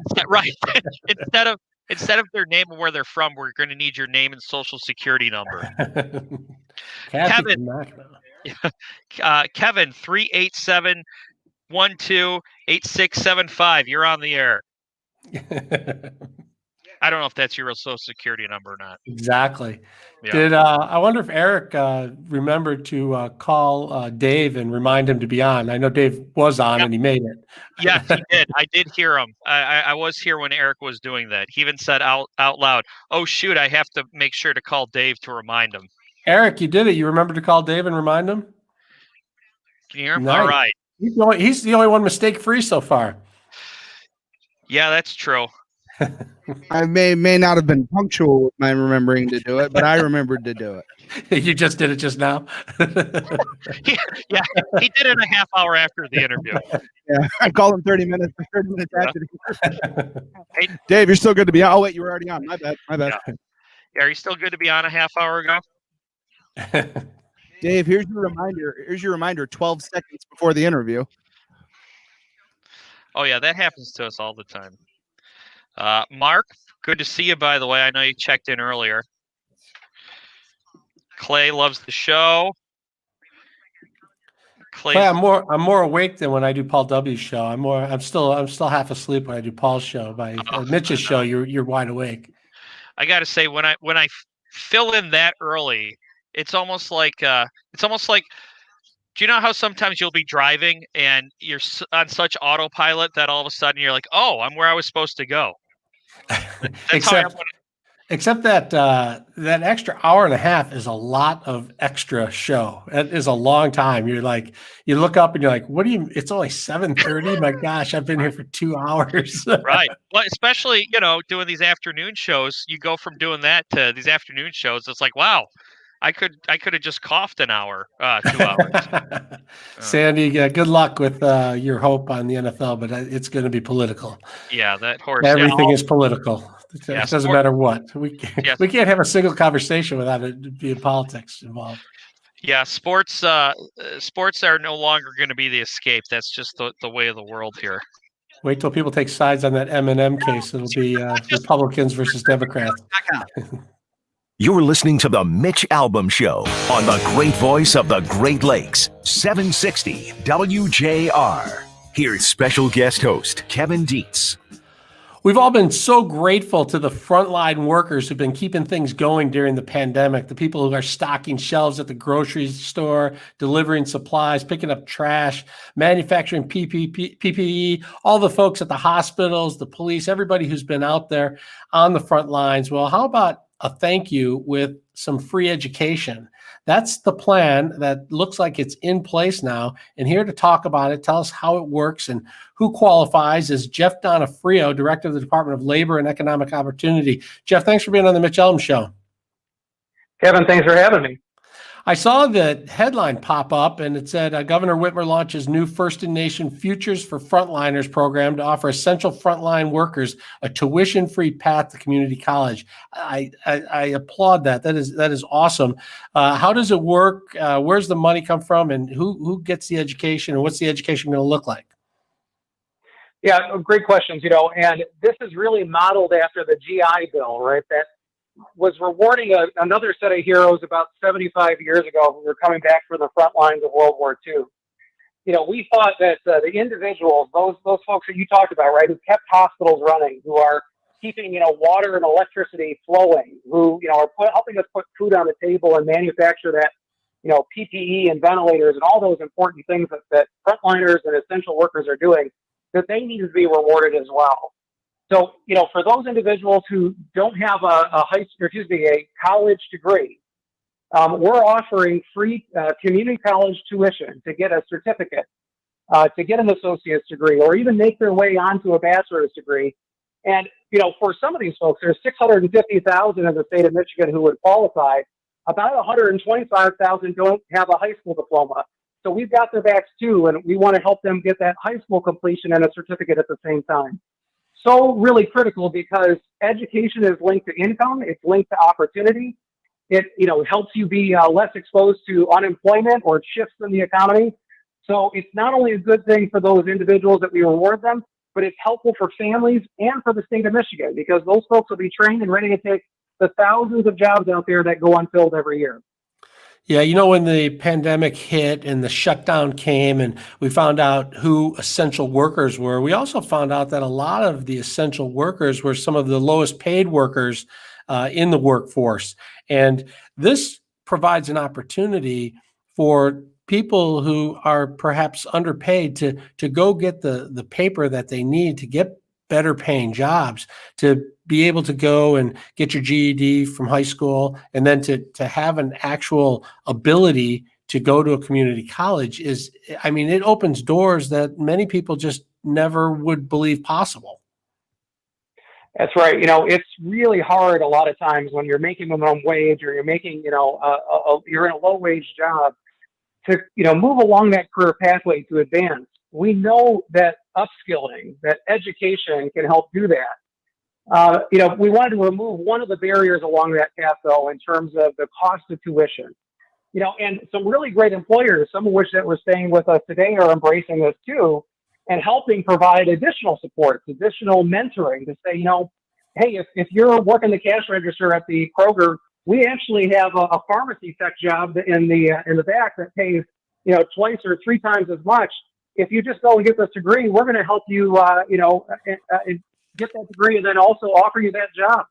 instead of their name and where they're from, we're going to need your name and social security number. Kevin, 387-12-8675. You're on the air. I don't know if that's your real social security number or not. Exactly. Yeah. I wonder if Eric remembered to call Dave and remind him to be on? I know Dave was on and he made it. Yes, he did. I did hear him. I was here when Eric was doing that. He even said out loud, "Oh shoot, I have to make sure to call Dave to remind him." Eric, you did it. You remember to call Dave and remind him? Can you hear him? Nice. All right. He's the only one mistake-free so far. Yeah, that's true. I may not have been punctual with my remembering to do it, but I remembered to do it. You just did it just now? Yeah, he did it a half hour after the interview. Yeah, I called him 30 minutes after the interview. Dave, you're still good to be on. Oh, wait, you were already on. My bad. Yeah, are you still good to be on a half hour ago? Dave, here's your reminder 12 seconds before the interview. Oh, yeah, that happens to us all the time. Mark, good to see you, by the way. I know you checked in earlier. Clay loves the show. Clay, I'm more awake than when I do Paul W.'s show. I'm still half asleep when I do Paul's show. By Mitch's show, you're wide awake. I got to say, when I fill in that early, it's almost like do you know how sometimes you'll be driving and you're on such autopilot that all of a sudden you're like, oh, I'm where I was supposed to go. Except that that extra hour and a half is a lot of extra show. It is a long time. You're like, you look up and you're like, what do you? It's only 7:30. My gosh, I've been here for 2 hours. Right. Well, especially doing these afternoon shows. You go from doing that to these afternoon shows. It's like, wow, I could have just coughed an hour, 2 hours. Sandy, good luck with your hope on the NFL, but it's going to be political. Yeah, that horse. Everything is political. It Yeah, doesn't matter what. We can't have a single conversation without it being politics involved. Yeah, sports are no longer going to be the escape. That's just the way of the world here. Wait till people take sides on that M&M case. It'll be Republicans versus Democrats. You're listening to the Mitch Albom Show on the great voice of the Great Lakes, 760 WJR. Here's special guest host Kevin Dietz. We've all been so grateful to the frontline workers who've been keeping things going during the pandemic, the people who are stocking shelves at the grocery store, delivering supplies, picking up trash, manufacturing PPE, all the folks at the hospitals, the police, everybody who's been out there on the front lines. Well, how about a thank you with some free education? That's the plan that looks like it's in place now. And here to talk about it, tell us how it works and who qualifies is Jeff Donofrio, Director of the Department of Labor and Economic Opportunity. Jeff, thanks for being on the Mitch Albom Show. Kevin, thanks for having me. I saw the headline pop up and it said Governor Whitmer launches new First in Nation Futures for Frontliners program to offer essential frontline workers a tuition-free path to community college. I applaud that. That is awesome. How does it work? Where's the money come from, and who gets the education, and what's the education going to look like? Yeah, great questions. And this is really modeled after the GI Bill, right? That was rewarding another set of heroes about 75 years ago who were coming back from the front lines of World War II. We thought that the individuals, those folks that you talked about, right, who kept hospitals running, who are keeping, water and electricity flowing, who, are helping us put food on the table and manufacture that, PPE and ventilators and all those important things that frontliners and essential workers are doing, that they need to be rewarded as well. So, for those individuals who don't have a college degree, we're offering free community college tuition to get a certificate, to get an associate's degree, or even make their way onto a bachelor's degree. And, for some of these folks, there's 650,000 in the state of Michigan who would qualify. About 125,000 don't have a high school diploma. So we've got their backs too, and we want to help them get that high school completion and a certificate at the same time. So really critical because education is linked to income. It's linked to opportunity. It, helps you be less exposed to unemployment or shifts in the economy. So it's not only a good thing for those individuals that we reward them, but it's helpful for families and for the state of Michigan because those folks will be trained and ready to take the thousands of jobs out there that go unfilled every year. Yeah, when the pandemic hit and the shutdown came and we found out who essential workers were, we also found out that a lot of the essential workers were some of the lowest paid workers in the workforce. And this provides an opportunity for people who are perhaps underpaid to go get the paper that they need to get better paying jobs. To be able to go and get your GED from high school and then to have an actual ability to go to a community college it opens doors that many people just never would believe possible. That's right. It's really hard a lot of times when you're making minimum wage or you're making, you're in a low wage job to, move along that career pathway to advance. We know that upskilling, that education can help do that. We wanted to remove one of the barriers along that path, though, in terms of the cost of tuition. And some really great employers, some of which that were staying with us today, are embracing this too, and helping provide additional support, additional mentoring to say, hey, if you're working the cash register at the Kroger, we actually have a pharmacy tech job in the back that pays, twice or three times as much. If you just go and get this degree, we're going to help you, get that degree and then also offer you that job.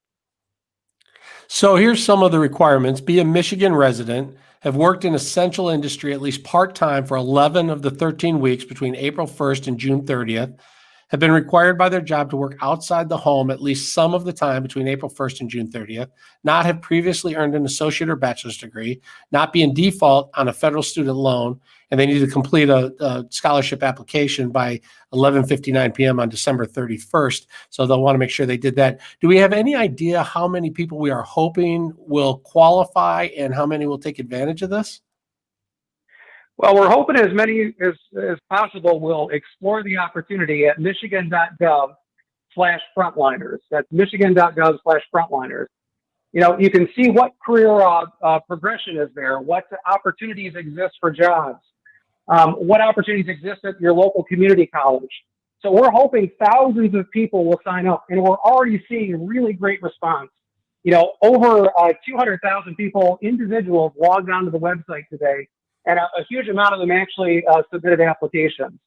So here's some of the requirements. Be a Michigan resident, have worked in essential industry at least part-time for 11 of the 13 weeks between April 1st and June 30th, have been required by their job to work outside the home at least some of the time between April 1st and June 30th, not have previously earned an associate or bachelor's degree, not be in default on a federal student loan, and they need to complete a scholarship application by 11:59 p.m. on December 31st. So they'll want to make sure they did that. Do we have any idea how many people we are hoping will qualify and how many will take advantage of this? Well, we're hoping as many as possible will explore the opportunity at michigan.gov/frontliners. That's michigan.gov/frontliners. You can see what career progression is there, what opportunities exist for jobs, what opportunities exist at your local community college. So we're hoping thousands of people will sign up, and we're already seeing really great response. Over 200,000 individuals logged onto the website today, and a huge amount of them actually submitted applications.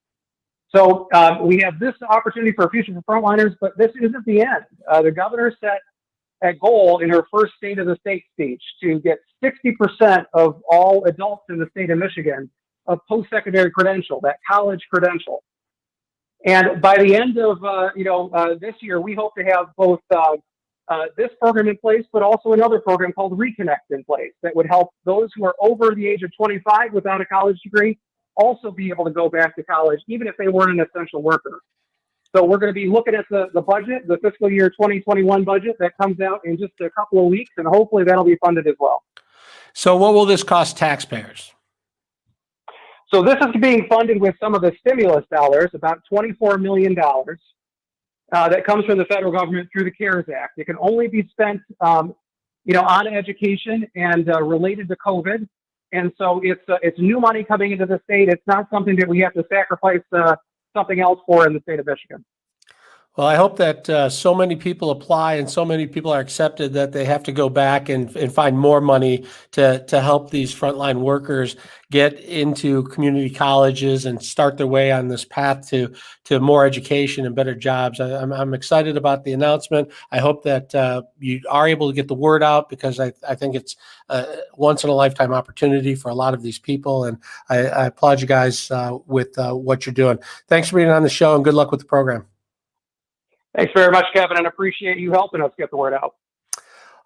So we have this opportunity for a future for frontliners, but this isn't the end. The governor set a goal in her first State of the State speech to get 60% of all adults in the state of Michigan a post-secondary credential, that college credential. And by the end of this year, we hope to have both this program in place, but also another program called Reconnect in place that would help those who are over the age of 25 without a college degree also be able to go back to college, even if they weren't an essential worker. So we're going to be looking at the budget, the fiscal year 2021 budget that comes out in just a couple of weeks, and hopefully that'll be funded as well. So what will this cost taxpayers? So this is being funded with some of the stimulus dollars, about $24 million. That comes from the federal government through the CARES Act. It can only be spent, on education and related to COVID. And so it's new money coming into the state. It's not something that we have to sacrifice something else for in the state of Michigan. Well, I hope that so many people apply and so many people are accepted that they have to go back and find more money to help these frontline workers get into community colleges and start their way on this path to more education and better jobs. I'm excited about the announcement. I hope that you are able to get the word out, because I think it's a once in a lifetime opportunity for a lot of these people. And I applaud you guys with what you're doing. Thanks for being on the show, and good luck with the program. Thanks very much, Kevin, and appreciate you helping us get the word out.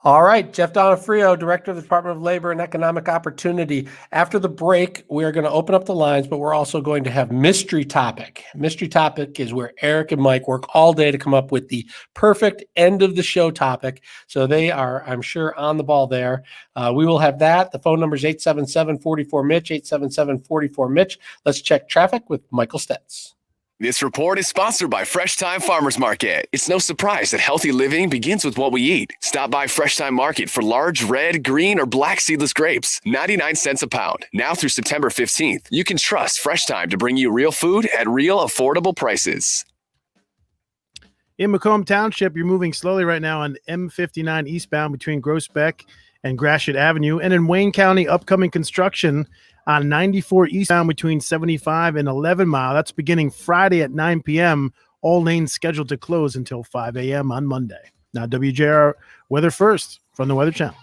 All right, Jeff Donofrio, Director of the Department of Labor and Economic Opportunity. After the break, we are going to open up the lines, but we're also going to have Mystery Topic. Mystery Topic is where Eric and Mike work all day to come up with the perfect end of the show topic. So they are, I'm sure, on the ball there. We will have that. The phone number is 877-44-MITCH, 877-44-MITCH. Let's check traffic with Michael Stetz. This report is sponsored by Fresh Time Farmers Market. It's no surprise that healthy living begins with what we eat. Stop by Fresh Time Market for large red, green, or black seedless grapes. 99 cents a pound. Now through September 15th. You can trust Fresh Time to bring you real food at real affordable prices. In Macomb Township, you're moving slowly right now on M59 eastbound between Groesbeck and Gratiot Avenue. And in Wayne County, upcoming construction on 94 eastbound between 75 and 11 Mile. That's beginning Friday at 9 p.m. All lanes scheduled to close until 5 a.m. on Monday. Now, WJR weather first from the Weather Channel.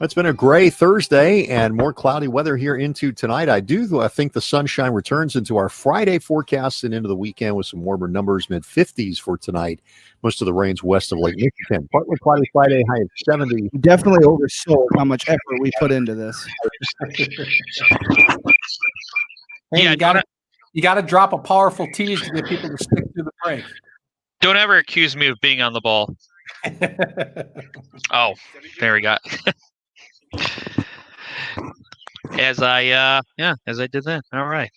It's been a gray Thursday and more cloudy weather here into tonight. I think the sunshine returns into our Friday forecast and into the weekend with some warmer numbers, mid-50s for tonight. Most of the rain's west of Lake Michigan. Partly cloudy Friday, high of 70. We definitely oversold how much effort we put into this. Hey, you gotta drop a powerful tease to get people to stick through the break. Don't ever accuse me of being on the ball. Oh, there we go. As I did that. All right.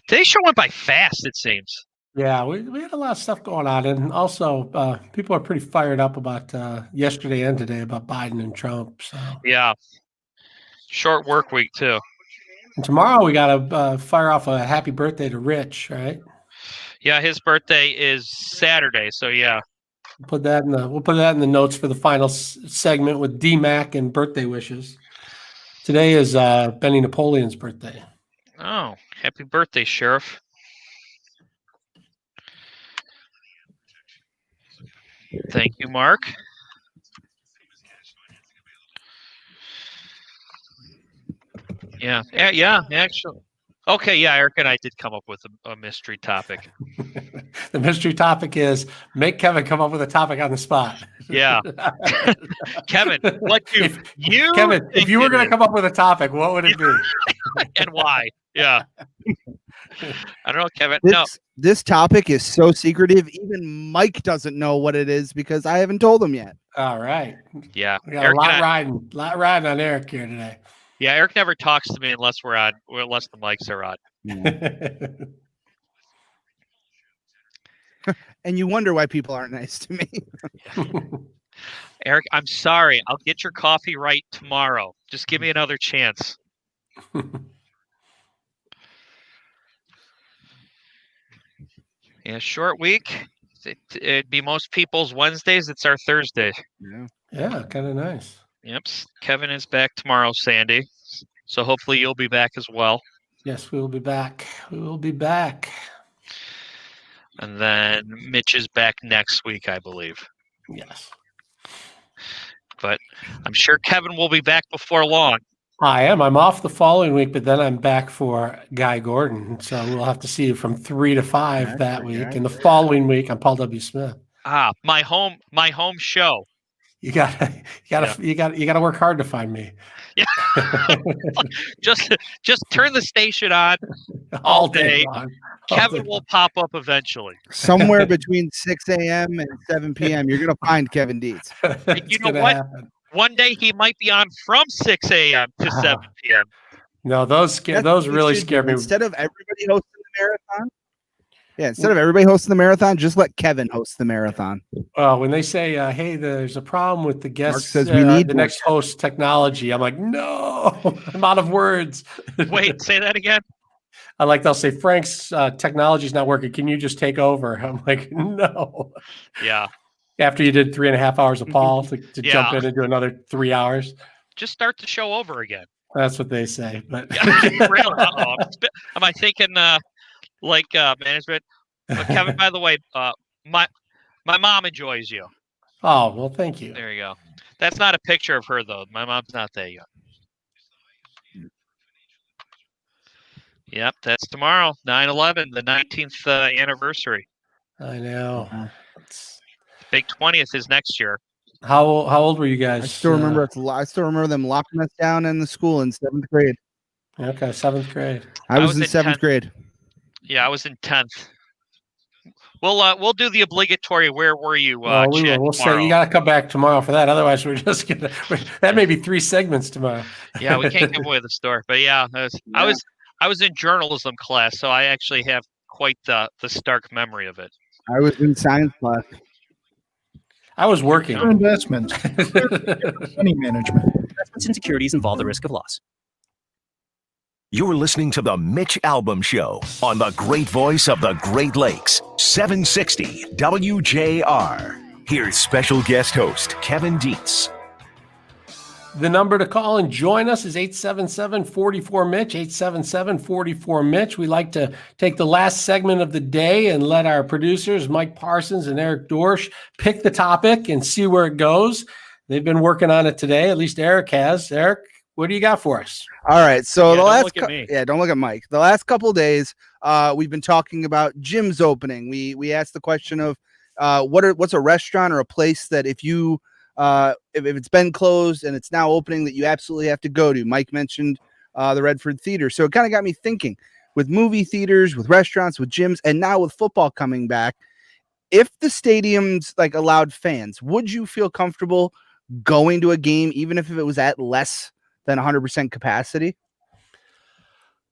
Today's show went by fast, it seems. Yeah, we had a lot of stuff going on, and also people are pretty fired up about yesterday and today about Biden and Trump. So yeah, short work week too. And tomorrow we got to fire off a happy birthday to Rich, right? Yeah, his birthday is Saturday, so yeah. We'll put that in the notes for the final segment with D-Mac and birthday wishes. Today is Benny Napoleon's birthday. Oh, happy birthday, Sheriff. Thank you, Mark. Yeah, actually. Okay, yeah, Eric and I did come up with a mystery topic. The mystery topic is make Kevin come up with a topic on the spot. Yeah. Kevin, what do you Kevin, if you were going to come up with a topic, what would it be? And why? Yeah. I don't know, Kevin. This topic is so secretive, even Mike doesn't know what it is because I haven't told him yet. All right. Yeah. We got a lot riding on Eric here today. Yeah, Eric never talks to me unless unless the mics are on. And you wonder why people aren't nice to me. Eric, I'm sorry. I'll get your coffee right tomorrow. Just give me another chance. Yeah, short week. It'd be most people's Wednesdays. It's our Thursday. Yeah, kind of nice. Yep. Kevin is back tomorrow, Sandy. So hopefully you'll be back as well. Yes, we will be back. We will be back. And then Mitch is back next week, I believe. Yes. But I'm sure Kevin will be back before long. I am. I'm off the following week, but then I'm back for Guy Gordon. So we'll have to see you from 3 to 5 that week. And the following week, I'm Paul W. Smith. My home show. You gotta work hard to find me. Yeah. just turn the station on all day. Kevin will pop up eventually. Somewhere between 6 a.m. and 7 p.m. You're gonna find Kevin Dietz. You know what? One day he might be on from 6 a.m. to 7 p.m. No, those really scare me. Instead of everybody hosting the marathon. Yeah, instead of everybody hosting the marathon, just let Kevin host the marathon. Well, when they say, "Hey, there's a problem with the guest," Mark says we need the next host technology. I'm like, no, I'm out of words. Wait, say that again. They'll say, Frank's technology's not working. Can you just take over? I'm like, no. Yeah. After you did 3.5 hours of Paul to jump in and do another 3 hours. Just start the show over again. That's what they say. But really? Am I thinking management? But Kevin, by the way, my mom enjoys you. Oh, well, thank you. There you go. That's not a picture of her, though. My mom's not there yet. Yep, that's tomorrow, 9/11, the 19th anniversary. I know. Big 20th is next year. How old were you guys? I still remember them locking us down in the school in 7th grade. Okay, 7th grade. I was in 7th grade. Yeah, I was in 10th. We'll do the obligatory. Where were you? We'll say you got to come back tomorrow for that. Otherwise, that may be 3 segments tomorrow. Yeah, we can't give away the store. But yeah, I was in journalism class, so I actually have quite the stark memory of it. I was in science class. I was working. Investments. Money management. Investments in securities involve the risk of loss. You're listening to the Mitch Albom Show on the great voice of the Great Lakes, 760 WJR. Here's special guest host Kevin Dietz. The number to call and join us is 877-44-MITCH, 877-44-MITCH. We like to take the last segment of the day and let our producers, Mike Parsons and Eric Dorsch, pick the topic and see where it goes. They've been working on it today. At least Eric has. Eric, what do you got for us? All right. So the don't last, look at me. don't look at Mike. The last couple of days, we've been talking about gyms opening. We asked the question of what's a restaurant or a place that if you if it's been closed and it's now opening that you absolutely have to go to. Mike mentioned the Redford Theater, so it kind of got me thinking. With movie theaters, with restaurants, with gyms, and now with football coming back, if the stadiums like allowed fans, would you feel comfortable going to a game even if it was at less than 100% capacity?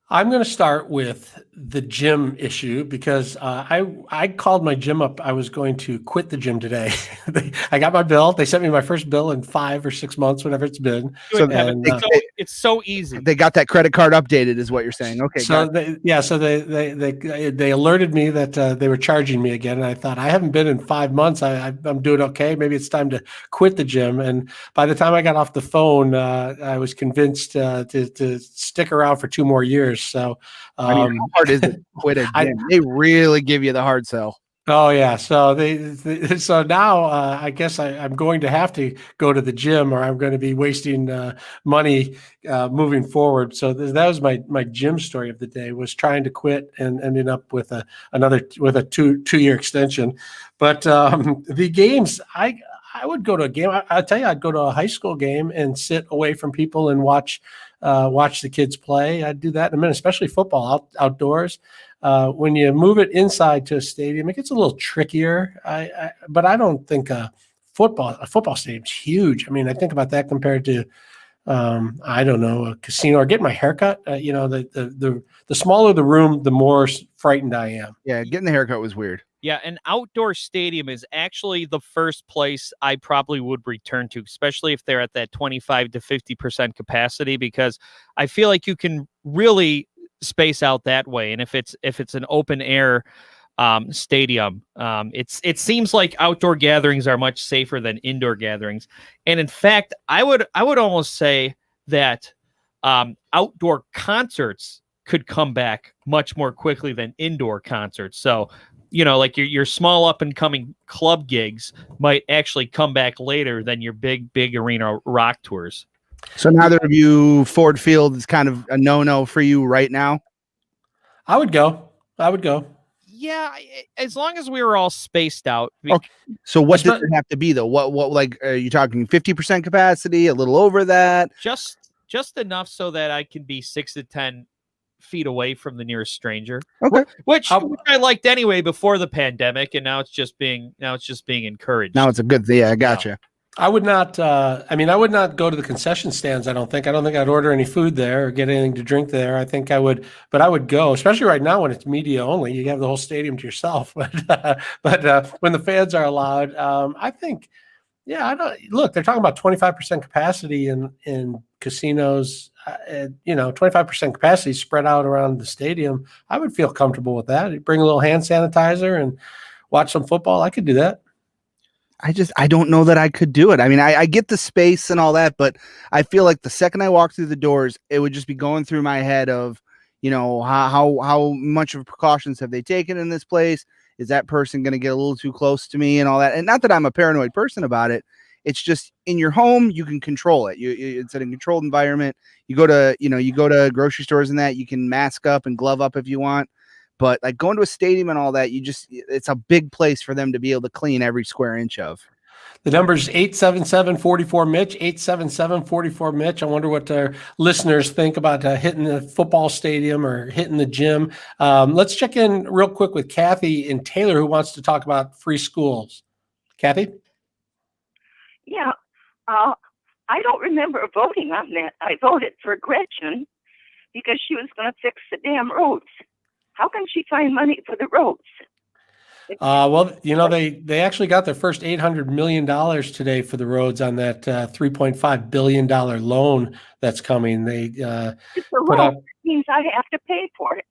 I'm going to start with the gym issue because I called my gym up. I was going to quit the gym today. I got my bill. They sent me my first bill in 5 or 6 months, whatever it's been. It's so easy. They got that credit card updated, is what you're saying. Okay. So they alerted me that they were charging me again, and I thought I haven't been in 5 months. I'm doing okay. Maybe it's time to quit the gym. And by the time I got off the phone, I was convinced to stick around for 2 more years. So I mean, how hard is it to quit a gym? They really give you the hard sell. Oh yeah, so so now I guess I'm going to have to go to the gym, or I'm going to be wasting money moving forward. So that was my gym story of the day, was trying to quit and ending up with a two-year extension. But the games, I would go to a game. I'll tell you, I'd go to a high school game and sit away from people and watch the kids play. I'd do that in a minute, especially football outdoors. When you move it inside to a stadium, it gets a little trickier. But I don't think a football stadium's huge. I mean, I think about that compared to, I don't know, a casino or getting my haircut. The smaller the room, the more frightened I am. Yeah, getting the haircut was weird. Yeah, an outdoor stadium is actually the first place I probably would return to, especially if they're at that 25 to 50% capacity, because I feel like you can really space out that way. And if it's an open air stadium, it seems like outdoor gatherings are much safer than indoor gatherings. And in fact, I would almost say that outdoor concerts could come back much more quickly than indoor concerts. So, like your small up and coming club gigs might actually come back later than your big arena rock tours. So neither of you, Ford Field is kind of a no-no for you right now? I would go. Yeah, as long as we were all spaced out. Okay. So what does it have to be though? What like are you talking 50% capacity, a little over that? Just enough so that I can be 6 to 10 feet away from the nearest stranger. Okay. Which I liked anyway before the pandemic, and now it's just being encouraged. Now it's a good thing. Yeah, I gotcha. I would not. I would not go to the concession stands. I don't think I'd order any food there or get anything to drink there. I think I would, but I would go, especially right now when it's media only. You have the whole stadium to yourself. But when the fans are allowed, I think, yeah. I don't look. They're talking about 25% capacity in casinos. 25% capacity spread out around the stadium. I would feel comfortable with that. You bring a little hand sanitizer and watch some football. I could do that. I don't know that I could do it. I mean, I get the space and all that, but I feel like the second I walk through the doors, it would just be going through my head of, how much of precautions have they taken in this place? Is that person going to get a little too close to me and all that? And not that I'm a paranoid person about it. It's just in your home, you can control it. It's in a controlled environment. You go to grocery stores and that you can mask up and glove up if you want. But like going to a stadium and all that, it's a big place for them to be able to clean every square inch of. The number is 877-44-MITCH, 877-44-MITCH. I wonder what our listeners think about hitting the football stadium or hitting the gym. Let's check in real quick with Kathy and Taylor, who wants to talk about free schools. Kathy? Yeah, I don't remember voting on that. I voted for Gretchen because she was going to fix the damn roads. How can she find money for the roads? They actually got their first $800 million today for the roads on that $3.5 billion loan that's coming. They put up means I have to pay for it.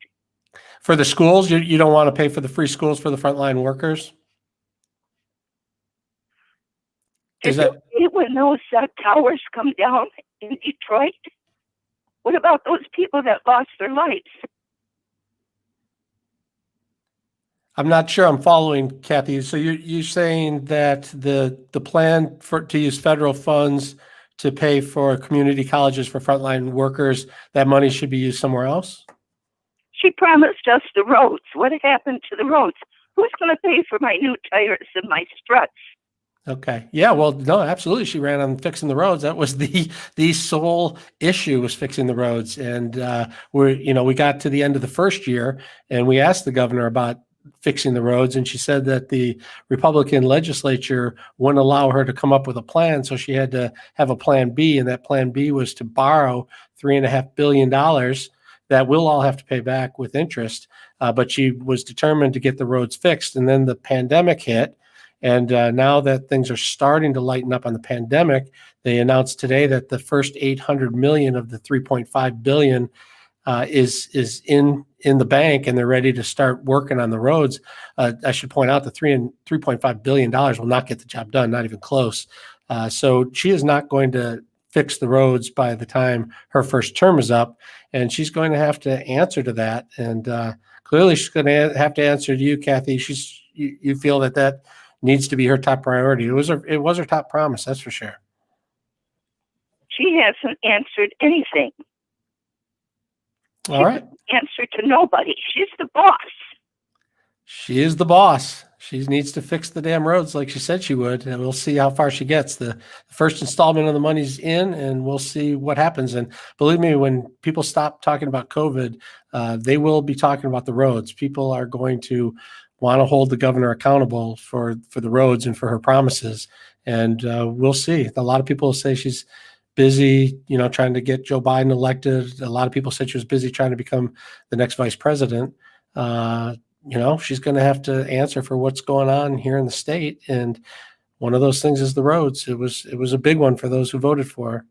For the schools. You don't want to pay for the free schools for the frontline workers? Is it when those towers come down in Detroit? What about those people that lost their lives? I'm not sure I'm following, Kathy. So you're saying that the plan to use federal funds to pay for community colleges for frontline workers, that money should be used somewhere else? She promised us the roads. What happened to the roads? Who's going to pay for my new tires and my struts? Okay. Yeah. Well, no, absolutely. She ran on fixing the roads. That was the sole issue, was fixing the roads. And we got to the end of the first year and we asked the governor about fixing the roads, and she said that the Republican legislature wouldn't allow her to come up with a plan, so she had to have a plan B, and that plan B was to borrow $3.5 billion that we'll all have to pay back with interest. But she was determined to get the roads fixed, and then the pandemic hit. And now that things are starting to lighten up on the pandemic, they announced today that the first $800 million of the $3.5 billion is in the bank, and they're ready to start working on the roads. I should point out the $3.5 billion will not get the job done, not even close. So she is not going to fix the roads by the time her first term is up, and she's going to have to answer to that. And clearly, she's going to have to answer to you, Kathy. You feel that needs to be her top priority. It was her top promise, that's for sure. She hasn't answered anything. All right. Answer to nobody. She's the boss. She is the boss. She needs to fix the damn roads like she said she would, and we'll see how far she gets. The first installment of the money's in, and we'll see what happens. And believe me, when people stop talking about COVID, they will be talking about the roads. People are going to want to hold the governor accountable for the roads and for her promises. And we'll see. A lot of people say she's busy, trying to get Joe Biden elected. A lot of people said she was busy trying to become the next vice president. She's going to have to answer for what's going on here in the state. And one of those things is the roads. It was a big one for those who voted for her.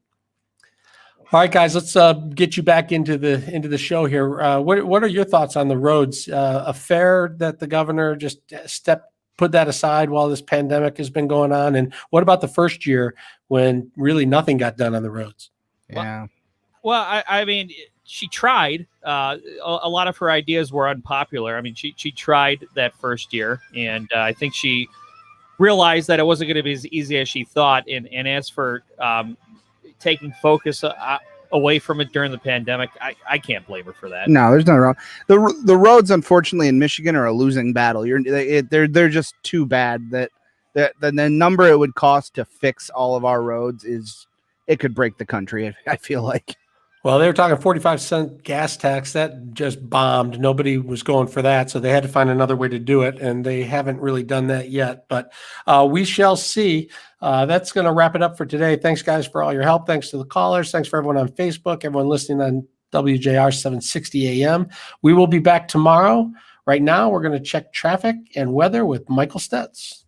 All right, guys, let's get you back into the show here. What are your thoughts on the roads? A fair that the governor just put that aside while this pandemic has been going on? And what about the first year when really nothing got done on the roads? Yeah. Well, I mean, she tried. A lot of her ideas were unpopular. I mean, she tried that first year, and I think she realized that it wasn't going to be as easy as she thought. And as for taking focus away from it during the pandemic, I can't blame her for that. No, there's nothing wrong. The roads, unfortunately, in Michigan are a losing battle. They're just too bad that the number it would cost to fix all of our roads it could break the country. I feel like. Well, they were talking 45-cent gas tax. That just bombed. Nobody was going for that, so they had to find another way to do it, and they haven't really done that yet. But we shall see. That's going to wrap it up for today. Thanks, guys, for all your help. Thanks to the callers. Thanks for everyone on Facebook, everyone listening on WJR 760 AM. We will be back tomorrow. Right now, we're going to check traffic and weather with Michael Stetz.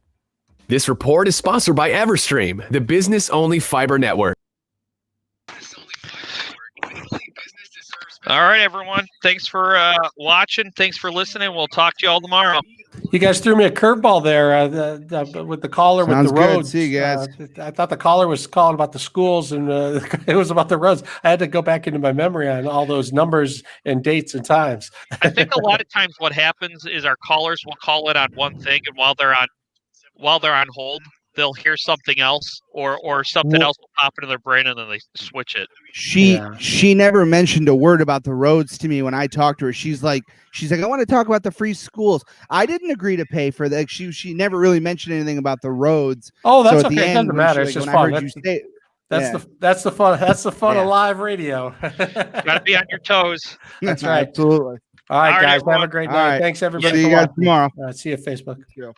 This report is sponsored by Everstream, the business-only fiber network. All right, everyone. Thanks for watching. Thanks for listening. We'll talk to you all tomorrow. You guys threw me a curveball there with the caller. Sounds with the good. roads. See you guys. I thought the caller was calling about the schools, and it was about the roads. I had to go back into my memory on all those numbers and dates and times. I think a lot of times what happens is our callers will call it on one thing, and while they're on hold, they'll hear something else or something else will pop into their brain, and then they switch it. She never mentioned a word about the roads to me when I talked to her. She's like, I want to talk about the free schools. I didn't agree to pay for that. She never really mentioned anything about the roads. Oh, that's so okay. It doesn't matter. It's just fun. That's the fun of live radio. Got to be on your toes. That's right. Absolutely. All right, guys. Everyone. Have a great night. All right. Thanks, everybody. See you for guys watching. tomorrow. See you at Facebook. Yeah.